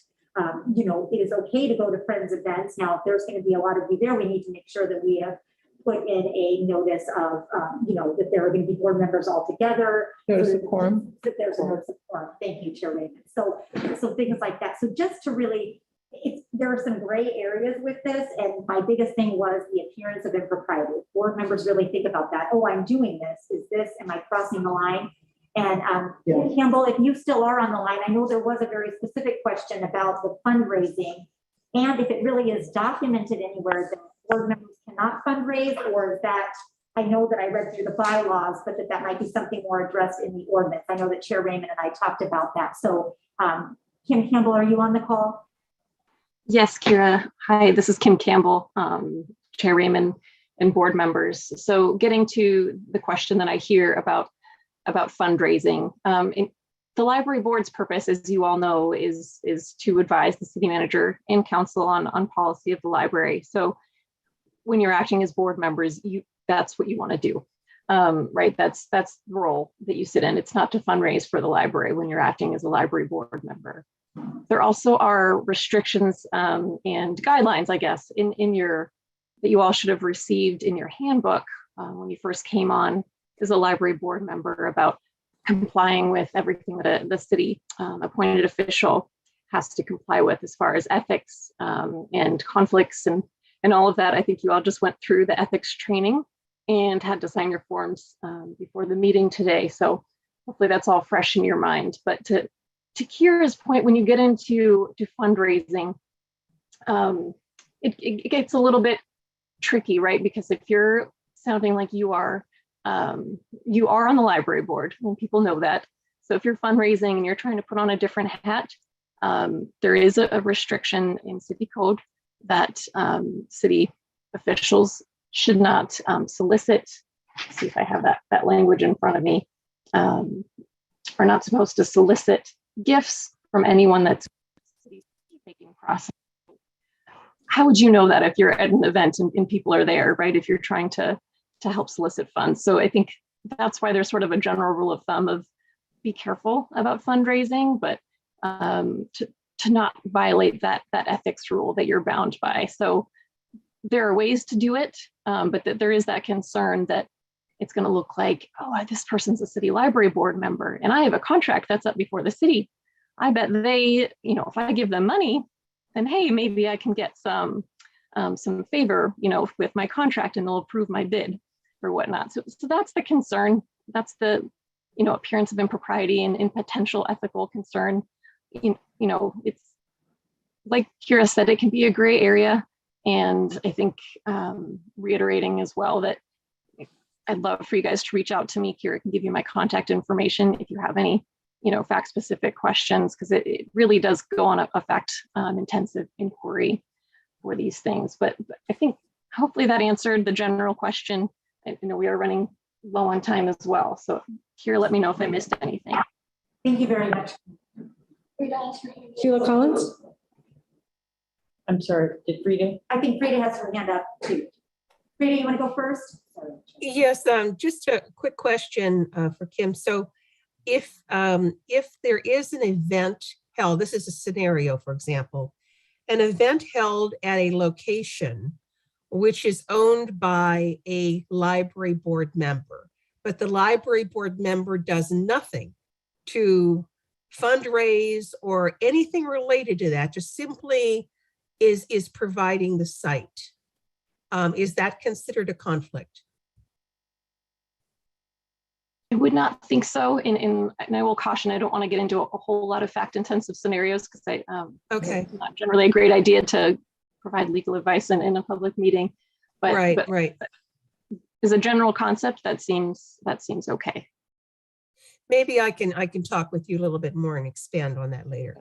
it is okay to go to Friends events. Now, if there's going to be a lot of you there, we need to make sure that we have put in a notice of, that there are going to be board members all together. Notice of quorum. That there's a notice of quorum. Thank you, Chair Raymond. So things like that. So just to really, there are some gray areas with this. And my biggest thing was the appearance of impropriety. Board members really think about that. Oh, I'm doing this. Am I crossing the line? And Campbell, if you still are on the line, I know there was a very specific question about the fundraising. And if it really is documented anywhere that board members cannot fundraise, or is that, I know that I read through the bylaws, but that might be something more addressed in the ordinance. I know that Chair Raymond and I talked about that. So Kim Campbell, are you on the call? Yes, Kira. Hi, this is Kim Campbell, Chair Raymond and board members. So getting to the question that I hear about fundraising. The library board's purpose, as you all know, is to advise the city manager and council on policy of the library. So when you're acting as board members, that's what you want to do, right? That's the role that you sit in. It's not to fundraise for the library when you're acting as a library board member. There also are restrictions and guidelines, I guess, that you all should have received in your handbook when you first came on as a library board member about complying with everything that the city appointed official has to comply with as far as ethics and conflicts and all of that. I think you all just went through the ethics training and had to sign your forms before the meeting today. So hopefully that's all fresh in your mind. But to Kira's point, when you get into fundraising, it gets a little bit tricky, right? Because if you're sounding like you are on the library board, and people know that. So if you're fundraising and you're trying to put on a different hat, there is a restriction in city code that city officials should not solicit. Let's see if I have that language in front of me. Are not supposed to solicit gifts from anyone that's making process. How would you know that if you're at an event and people are there, right? If you're trying to help solicit funds. So I think that's why there's sort of a general rule of thumb of be careful about fundraising, but to not violate that ethics rule that you're bound by. So there are ways to do it, but there is that concern that it's going to look like, oh, this person's a city library board member and I have a contract that's up before the city. I bet they, if I give them money, then hey, maybe I can get some favor, with my contract and they'll approve my bid or whatnot. So that's the concern. That's the, appearance of impropriety and potential ethical concern. It's like Kira said, it can be a gray area. And I think reiterating as well that I'd love for you guys to reach out to me. Kira can give you my contact information if you have any, fact specific questions, because it really does go on a fact intensive inquiry for these things. But I think hopefully that answered the general question. I know we are running low on time as well. So Kira, let me know if I missed anything. Thank you very much. Sheila Collins? I'm sorry, did Frida? I think Frida has her hand up too. Frida, you want to go first? Yes, just a quick question for Kim. So if there is an event held, this is a scenario, for example, an event held at a location which is owned by a library board member, but the library board member does nothing to fundraise or anything related to that, just simply is providing the site. Is that considered a conflict? would not think so. And I will caution, I don't want to get into a whole lot of fact intensive scenarios because Okay. it's not generally a great idea to provide legal advice in a public meeting. But, Right. as a general concept, that seems okay. Maybe I can talk with you a little bit more and expand on that later.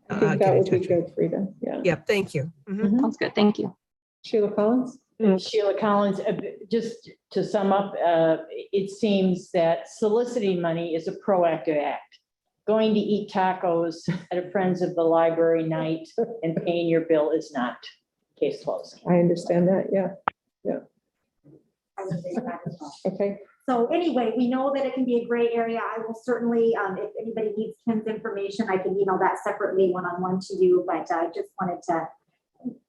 I I'll think get that in would be touch with good, Frida. Yeah. Yep, thank you. Mhm. Sounds good. Thank you. Sheila Collins? Sheila Collins, just to sum up, it seems that soliciting money is a proactive act. Going to eat tacos at a Friends of the Library night and paying your bill is not. Case closed. I understand that. Yeah. Okay. So anyway, we know that it can be a gray area. I will certainly, if anybody needs Kim's information, I can email that separately one-on-one to you, but I just wanted to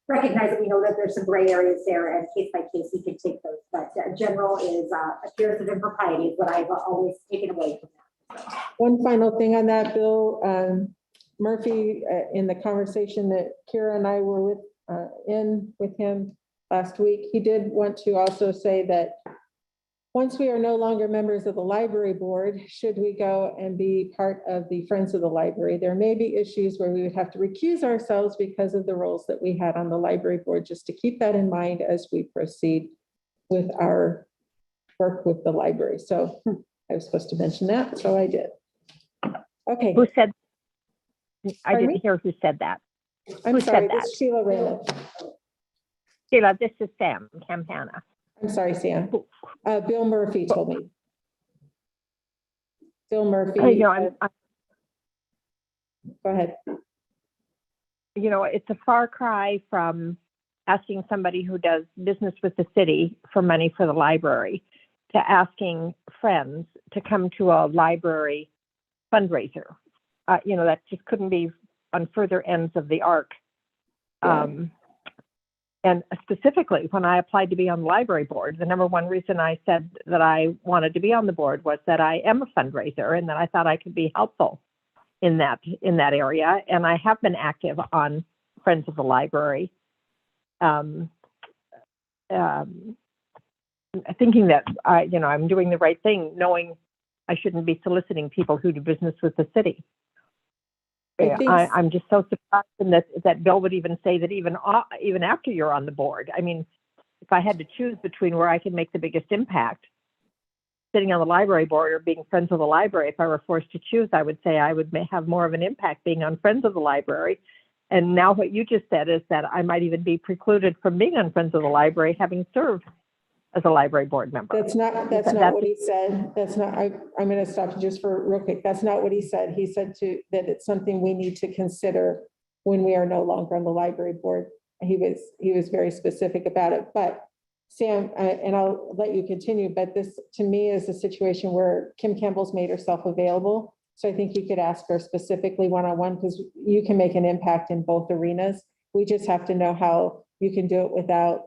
recognize that we know that there's some gray areas there, and case by case, we can take those. But general is appearance of impropriety is what I've always taken away from that. One final thing on that, Bill. Murphy, in the conversation that Kira and I were with him last week, he did want to also say that once we are no longer members of the library board, should we go and be part of the Friends of the Library, there may be issues where we would have to recuse ourselves because of the roles that we had on the library board, just to keep that in mind as we proceed with our work with the library. So I was supposed to mention that, so I did. Okay. Who said? I Pardon didn't me? hear who said that. I'm Who sorry, said this that? is Sheila Raymond. Sheila, this is Sam Campana. I'm sorry, Sam. Bill Murphy told me. Bill Murphy. You know, I'm Go ahead. you know, it's a far cry from asking somebody who does business with the city for money for the library to asking friends to come to a library fundraiser. You know, that just couldn't be on further ends of the arc. And specifically, when I applied to be on the library board, the number one reason I said that I wanted to be on the board was that I am a fundraiser and that I thought I could be helpful in that area. And I have been active on Friends of the Library, thinking that I'm doing the right thing, knowing I shouldn't be soliciting people who do business with the city. I'm just so surprised that Bill would even say that even after you're on the board. I mean, if I had to choose between where I could make the biggest impact, sitting on the library board or being Friends of the Library, if I were forced to choose, I would say I would have more of an impact being on Friends of the Library. And now what you just said is that I might even be precluded from being on Friends of the Library, having served as a library board member. That's not what he said. That's not, I'm going to stop you just for real quick. That's not what he said. He said that it's something we need to consider when we are no longer on the library board. He was very specific about it. But Sam, and I'll let you continue, but this to me is a situation where Kim Campbell's made herself available. So I think you could ask her specifically one-on-one, because you can make an impact in both arenas. We just have to know how you can do it without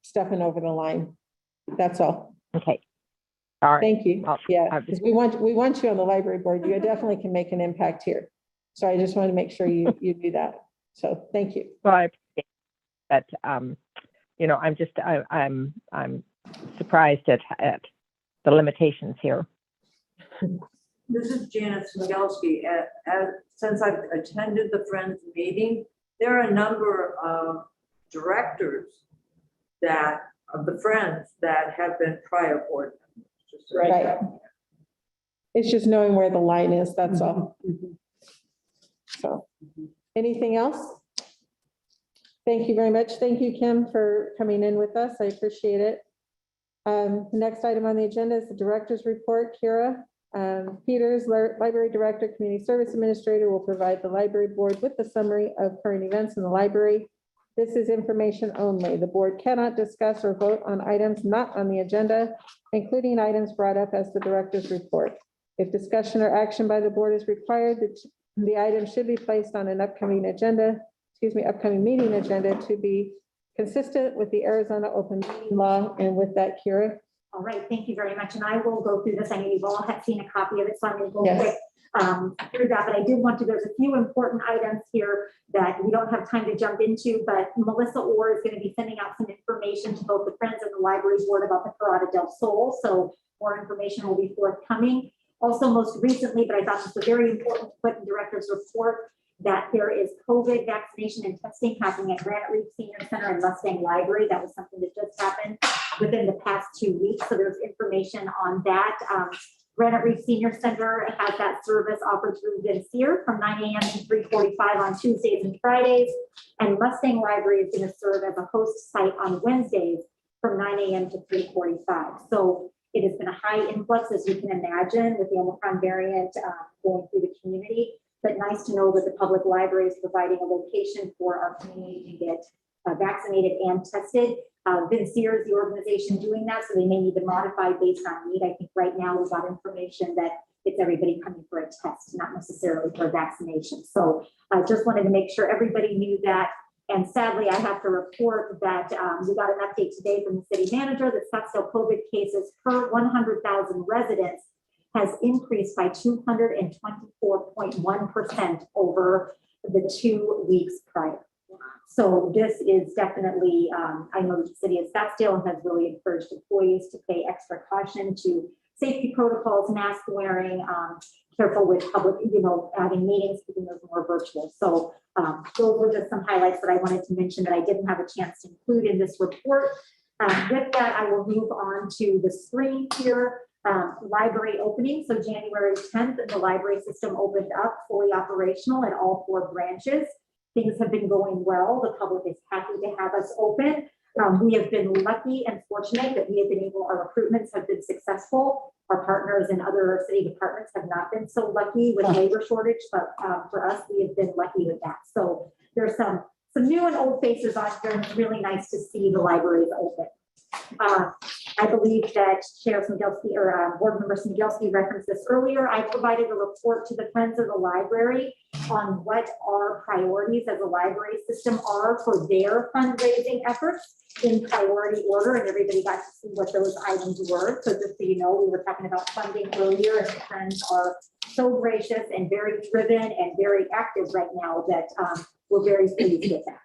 stepping over the line. That's all. Okay. All right. Thank you. Yeah, because we want you on the library board. You definitely can make an impact here. So I just want to make sure you do that. So thank you. Well, I appreciate that. I'm surprised at the limitations here. This is Janet Smigelski. Since I've attended the Friends meeting, there are a number of directors of the Friends that have been prior board members. Right. It's just knowing where the line is, that's all. So, anything else? Thank you very much. Thank you, Kim, for coming in with us. I appreciate it. The next item on the agenda is the director's report. Kira Peters, Library Director, Community Service Administrator, will provide the library board with the summary of current events in the library. This is information only. The board cannot discuss or vote on items not on the agenda, including items brought up as the director's report. If discussion or action by the board is required, the item should be placed on an upcoming meeting agenda to be consistent with the Arizona open meeting law. And with that, Kira, All right, thank you very much. And I will go through this. I know you've all have seen a copy of it, so I'm going to go Yes. quick through that. But I did want to, there's a few important items here that we don't have time to jump into, but Melissa Orr is going to be sending out some information to both the Friends and the Library Board about the Parada del Sol. So more information will be forthcoming. Also, most recently, but I thought this was very important to put in director's report, that there is COVID vaccination and testing happening at Granite Reef Senior Center and Mustang Library. That was something that just happened within the past 2 weeks. So there's information on that. Granite Reef Senior Center has that service offered through Vincier from 9 a.m. to 3:45 on Tuesdays and Fridays. And Mustang Library is going to serve as a host site on Wednesdays from 9 a.m. to 3:45. So it has been a high influx, as you can imagine, with the Omicron variant going through the community. But nice to know that the public library is providing a location for our community to get vaccinated and tested. Vincier is the organization doing that, so they may need to modify based on need. I think right now we've got information that it's everybody coming for a test, not necessarily for vaccination. So I just wanted to make sure everybody knew that. And sadly, I have to report that we got an update today from the city manager that Scottsdale COVID cases per 100,000 residents has increased by 224.1% over the 2 weeks prior. So this is definitely, I know the city of Scottsdale has really encouraged employees to pay extra caution to safety protocols, mask wearing, careful with public, having meetings, keeping those more virtual. So those were just some highlights that I wanted to mention that I didn't have a chance to include in this report. With that, I will move on to the screen here. Library opening. So January 10th, the library system opened up, fully operational at all 4 branches. Things have been going well. The public is happy to have us open. We have been lucky and fortunate that we have been able, our recruitments have been successful. Our partners and other city departments have not been so lucky with labor shortage, but for us, we have been lucky with that. So there's some new and old faces on here, and it's really nice to see the libraries open. I believe that Chair Smigelski or Board Member Smigelski referenced this earlier. I provided a report to the Friends of the Library on what our priorities as a library system are for their fundraising efforts in priority order, and everybody got to see what those items were. So just so you know, we were talking about funding earlier, and the Friends are so gracious and very driven and very active right now that we're very pleased with that.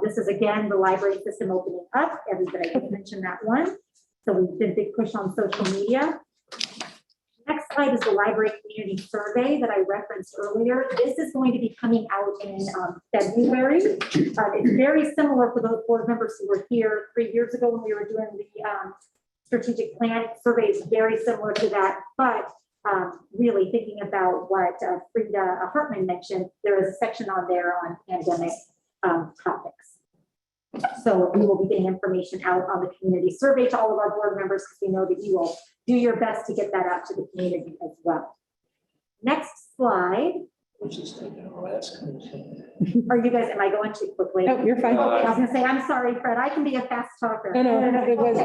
This is again the library system opening up. Everybody can mention that one. So we did a big push on social media. Next slide is the library community survey that I referenced earlier. This is going to be coming out in February. It's very similar for those board members who were here 3 years ago when we were doing the strategic plan survey. Is very similar to that, but really thinking about what Frida Hartman mentioned, there is a section on there on pandemic topics. So we will be getting information out on the community survey to all of our board members, because we know that you will do your best to get that out to the community as well. Next slide. Are you guys, am I going too quickly? No, you're fine. I was gonna say, I'm sorry, Fred, I can be a fast talker. No, it was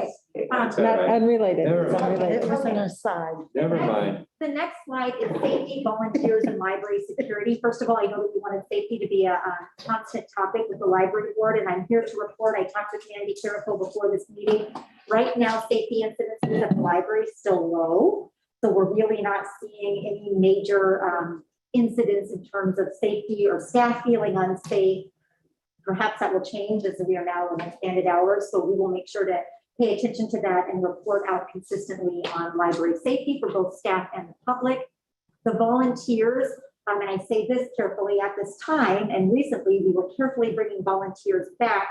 not unrelated. Never It's mind. unrelated. It was an aside. Never mind. The next slide is safety, volunteers, and library security. First of all, I know that we wanted safety to be a constant topic with the library board, and I'm here to report. I talked with Mandy Carrico before this meeting. Right now, safety incidents at the library is still low, so we're really not seeing any major incidents in terms of safety or staff feeling unsafe. Perhaps that will change as we are now in expanded hours, so we will make sure to pay attention to that and report out consistently on library safety for both staff and the public. The volunteers, and I say this carefully, at this time and recently, we were carefully bringing volunteers back,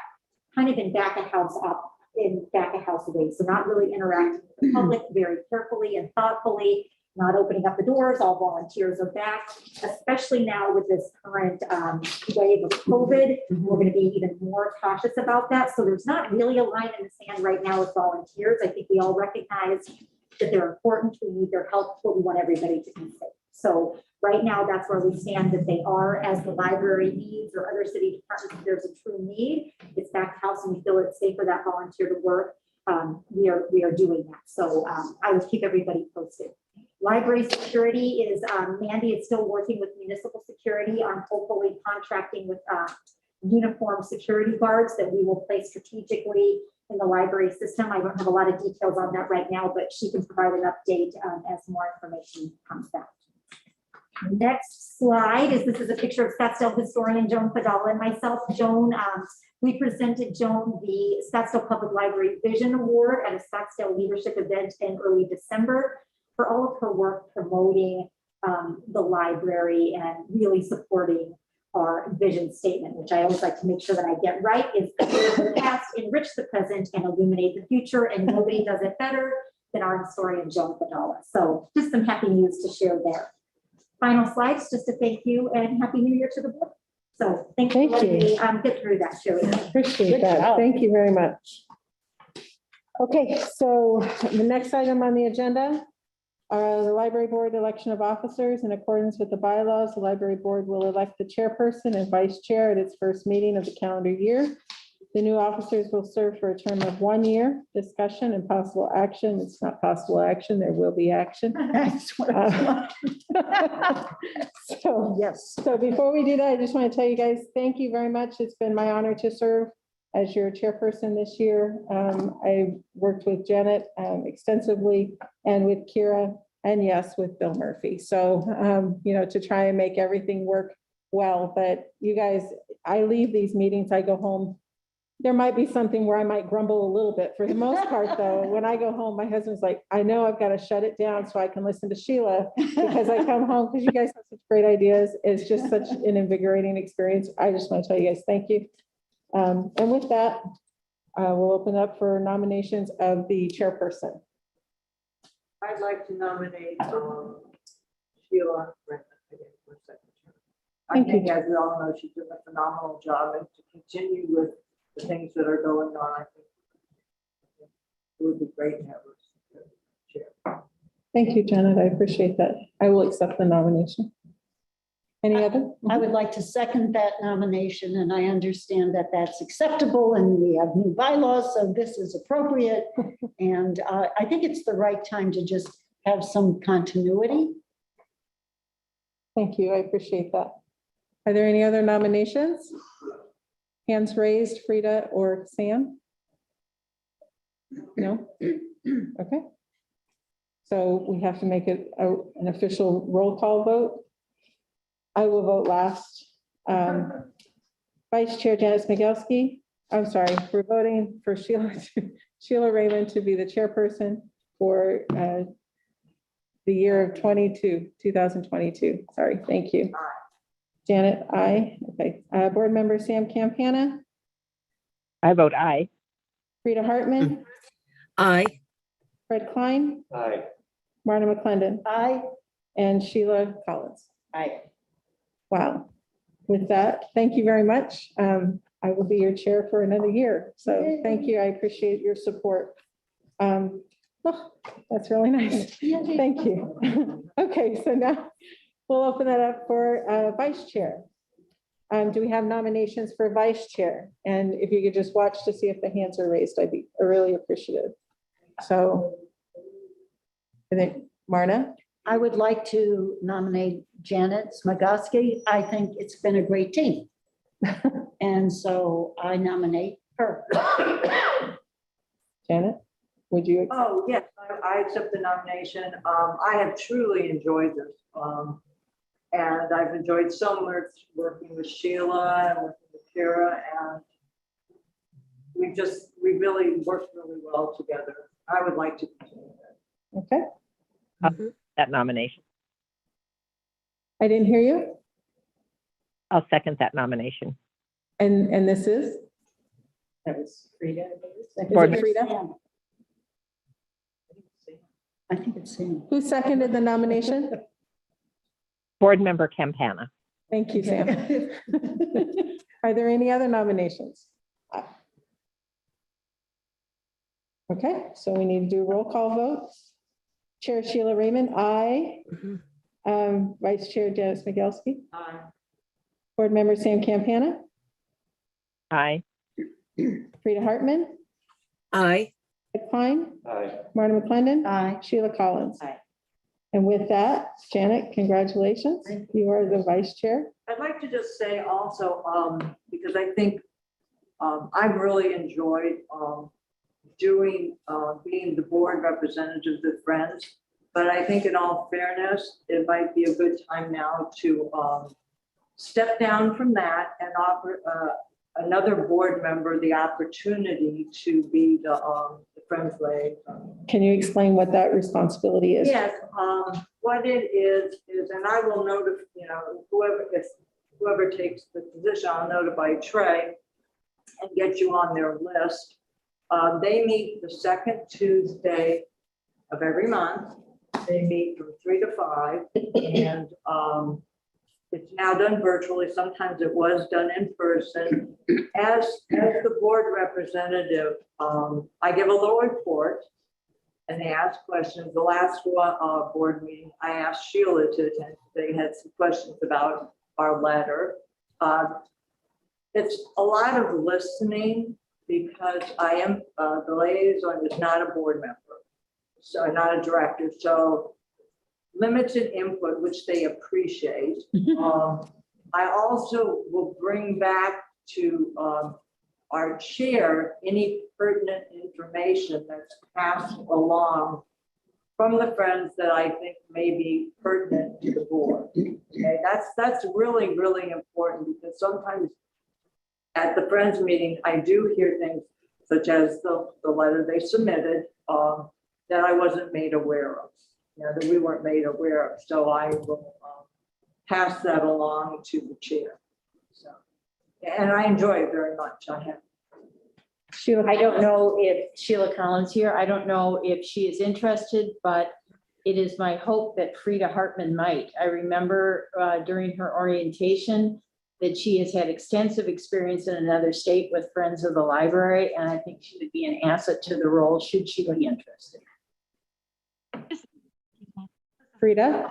kind of in back of house ways, so not really interacting with the public, very carefully and thoughtfully, not opening up the doors. All volunteers are back, especially now with this current wave of COVID. We're going to be even more cautious about that. So there's not really a line in the sand right now with volunteers. I think we all recognize that they're important. We need their help, but we want everybody to be safe. So right now, that's where we stand, that they are, as the library needs or other city departments, if there's a true need, it's back to house and we feel it's safe for that volunteer to work. We are doing that. So I will keep everybody posted. Library security is, Mandy is still working with municipal security on hopefully contracting with uniform security guards that we will place strategically in the library system. I don't have a lot of details on that right now, but she can provide an update as more information comes out. Next slide is, this is a picture of Scottsdale historian Joan Padala and myself. Joan, we presented Joan the Scottsdale Public Library Vision Award at a Scottsdale leadership event in early December for all of her work promoting the library and really supporting our vision statement, which I always like to make sure that I get right, is clear the past, enrich the present, and illuminate the future. And nobody does it better than our historian Joan Padala. So just some happy news to share there. Final slides, just to thank you and Happy New Year to the board. So thank you for letting me get through that, Sherry. Appreciate that. Thank you very much. Okay, so the next item on the agenda, the library board election of officers. In accordance with the bylaws, the library board will elect the chairperson and vice chair at its first meeting of the calendar year. The new officers will serve for a term of 1 year. Discussion and possible action. It's not possible action, there will be action. So Yes. So before we do that, I just want to tell you guys, thank you very much. It's been my honor to serve as your chairperson this year. I worked with Janet extensively and with Kira, and yes, with Bill Murphy. So, you know, to try and make everything work well. But you guys, I leave these meetings, I go home. There might be something where I might grumble a little bit. For the most part, though, when I go home, my husband's like, I know I've got to shut it down so I can listen to Sheila, because I come home, because you guys have such great ideas. It's just such an invigorating experience. I just want to tell you guys, thank you. And with that, we'll open up for nominations of the chairperson. I'd like to nominate Sheila. I think, as we all know, she's doing a phenomenal job, and to continue with the things that are going on, I think it would be great to have her chair. Thank you, Janet. I appreciate that. I will accept the nomination. Any other? I would like to second that nomination, and I understand that that's acceptable, and we have new bylaws, so this is appropriate. And I think it's the right time to just have some continuity. Thank you. I appreciate that. Are there any other nominations? Hands raised, Frida or Sam? No? Okay. So we have to make it an official roll call vote. I will vote last. Vice Chair Janice Migelski. I'm sorry, we're voting for Sheila Raymond to be the chairperson for the year of 2022. Sorry, thank you. Janet, aye. Okay. Board member Sam Campana. I vote aye. Frida Hartman. Aye. Fred Klein. Aye. Marta McClendon. Aye. And Sheila Collins. Aye. Wow. With that, thank you very much. I will be your chair for another year. So thank you. I appreciate your support. Oh, that's really nice. Thank you. Okay, so now we'll open that up for vice chair. Do we have nominations for vice chair? And if you could just watch to see if the hands are raised, I'd be really appreciative. So I think Marna. I would like to nominate Janet Smagoski. I think it's been a great team. And so I nominate her. Janet, would you? Oh, yes, I accept the nomination. I have truly enjoyed this. And I've enjoyed so much working with Sheila and working with Kira, and we really worked really well together. I would like to continue that. Okay. That nomination. I didn't hear you. I'll second that nomination. And this is? That was Frida. Board Frida? I think it's Sam. Who seconded the nomination? Board member Campana. Thank you, Sam. Are there any other nominations? Okay, so we need to do roll call votes. Chair Sheila Raymond, aye. Vice Chair Janice Migelski. Aye. Board member Sam Campana. Aye. Frida Hartman. Aye. Ed Klein. Aye. Marta McClendon. Aye. Sheila Collins. Aye. And with that, Janet, congratulations. You are the vice chair. I'd like to just say also, because I think I've really enjoyed being the board representative of the Friends. But I think in all fairness, it might be a good time now to step down from that and offer another board member the opportunity to be the Friends liaison. Can you explain what that responsibility is? Yes, what it is, and I will notify, whoever takes the position, I'll notify Trey and get you on their list. They meet the second Tuesday of every month. They meet from 3 to 5, and it's now done virtually. Sometimes it was done in person. As the board representative, I give a little report and they ask questions. The last board meeting, I asked Sheila to attend. They had some questions about our letter. It's a lot of listening because I am, the liaison is not a board member, so not a director. So limited input, which they appreciate. I also will bring back to our chair any pertinent information that's passed along from the Friends that I think may be pertinent to the board. Okay, that's really, really important, because sometimes at the Friends meeting, I do hear things such as the letter they submitted that I wasn't made aware of, that we weren't made aware of. So I will pass that along to the chair. So, and I enjoy it very much. I have. Sheila, I don't know if Sheila Collins here, I don't know if she is interested, but it is my hope that Frida Hartman might. I remember during her orientation that she has had extensive experience in another state with Friends of the Library, and I think she would be an asset to the role should she be interested. Frida?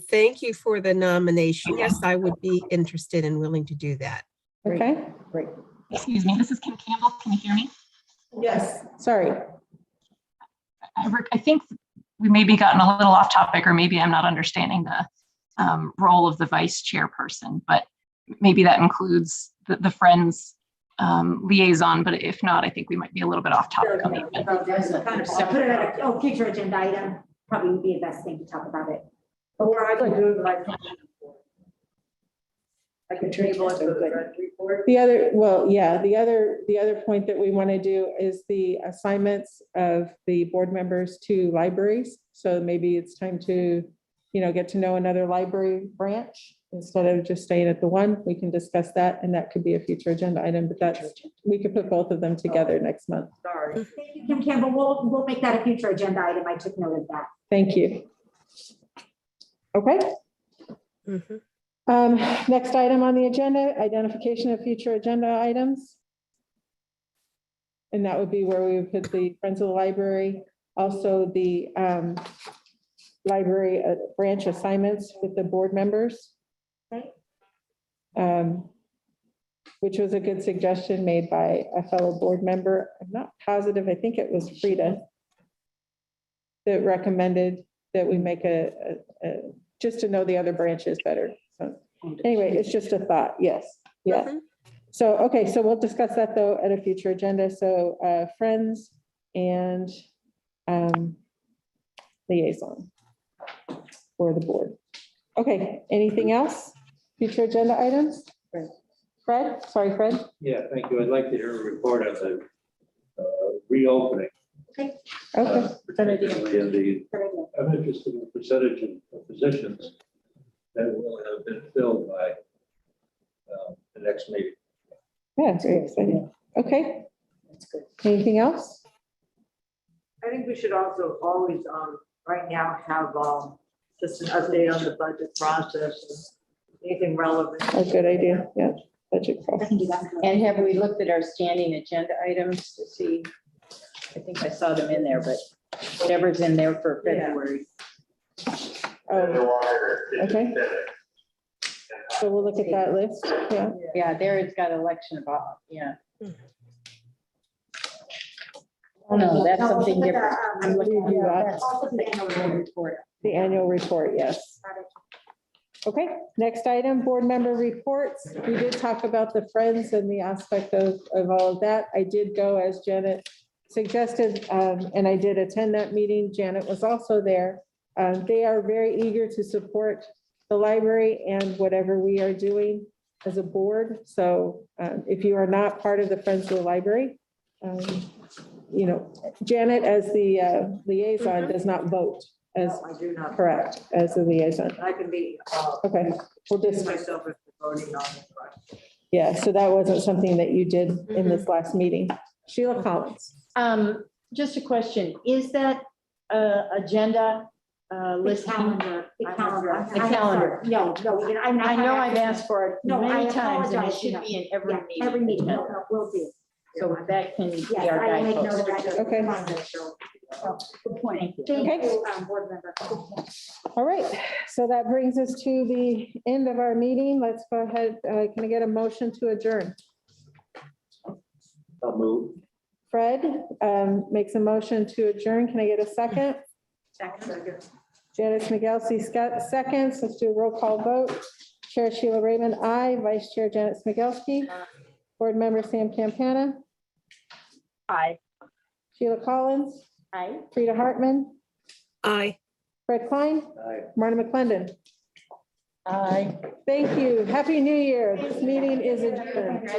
Thank you for the nomination. Yes, I would be interested and willing to do that. Okay. Great. Excuse me, this is Kim Campbell. Can you hear me? Yes. Sorry. I think we maybe gotten a little off topic, or maybe I'm not understanding the role of the vice chairperson, but maybe that includes the Friends liaison, but if not, I think we might be a little bit off topic on the agenda. Put it at a future agenda item, probably would be the best thing to talk about it. Or I could do it like I could table it to the Friends report. The other, well, yeah, the other point that we want to do is the assignments of the board members to libraries. So maybe it's time to, get to know another library branch instead of just staying at the one. We can discuss that, and that could be a future agenda item, but we could put both of them together next month. Sorry. Thank you, Kim Campbell. We'll make that a future agenda item. I took note of that. Thank you. Okay. Next item on the agenda, identification of future agenda items. And that would be where we would put the Friends of the Library, also the library branch assignments with the board members. Okay. Which was a good suggestion made by a fellow board member. I'm not positive, I think it was Frida that recommended that we make just to know the other branches better. So anyway, it's just a thought. Yes. Yeah. So, okay. So we'll discuss that though at a future agenda. So Friends and liaison for the board. Okay. Anything else? Future agenda items? Fred? Sorry, Fred. Yeah, thank you. I'd like to hear a report on the reopening. Okay. Particularly in the, I'm interested in the percentage of positions that will have been filled by the next meeting. Yeah, it's very exciting. Okay. That's good. Anything else? I think we should also always, right now, have just an update on the budget process, anything relevant. A good idea. Yeah. Budget process. And have we looked at our standing agenda items to see? I think I saw them in there, but whatever's in there for February. Oh, okay. So we'll look at that list. Yeah. Yeah, there it's got election about, yeah. Oh, no, that's something look at the, different. I'm looking Review that. That's also the annual report. The annual report, yes. Okay, next item, board member reports. We did talk about the Friends and the aspect of all of that. I did go as Janet suggested, and I did attend that meeting. Janet was also there. They are very eager to support the library and whatever we are doing as a board. So if you are not part of the Friends of the Library, you know, Janet as the liaison does not vote as No, I do not. correct as the liaison. I can be. Okay, we'll just, Myself as the voting on it. but- yeah, so that wasn't something that you did in this last meeting. Sheila Collins. Just a question, is that agenda The listing? calendar, the calendar. The calendar. No, I'm not. I know I've asked for it No, I many times and it apologize, should yeah. be in every Yeah, meeting. every meeting, agenda. no, will do. So that can be Yes, our I will make note of guidepost. that. Okay. Good point. Thank you. Thank you, board member. All right, so that brings us to the end of our meeting. Let's go ahead. Can I get a motion to adjourn? I'll move. Fred makes a motion to adjourn. Can I get a second? Janice McGelsey seconds. Let's do a roll call vote. Chair Sheila Raymond, aye. Vice Chair Janet Smigelsky. Board Member Sam Campana. Aye. Sheila Collins. Aye. Frida Hartman. Aye. Fred Klein. Aye. Marna McClendon. Aye. Thank you. Happy New Year. This meeting is adjourned.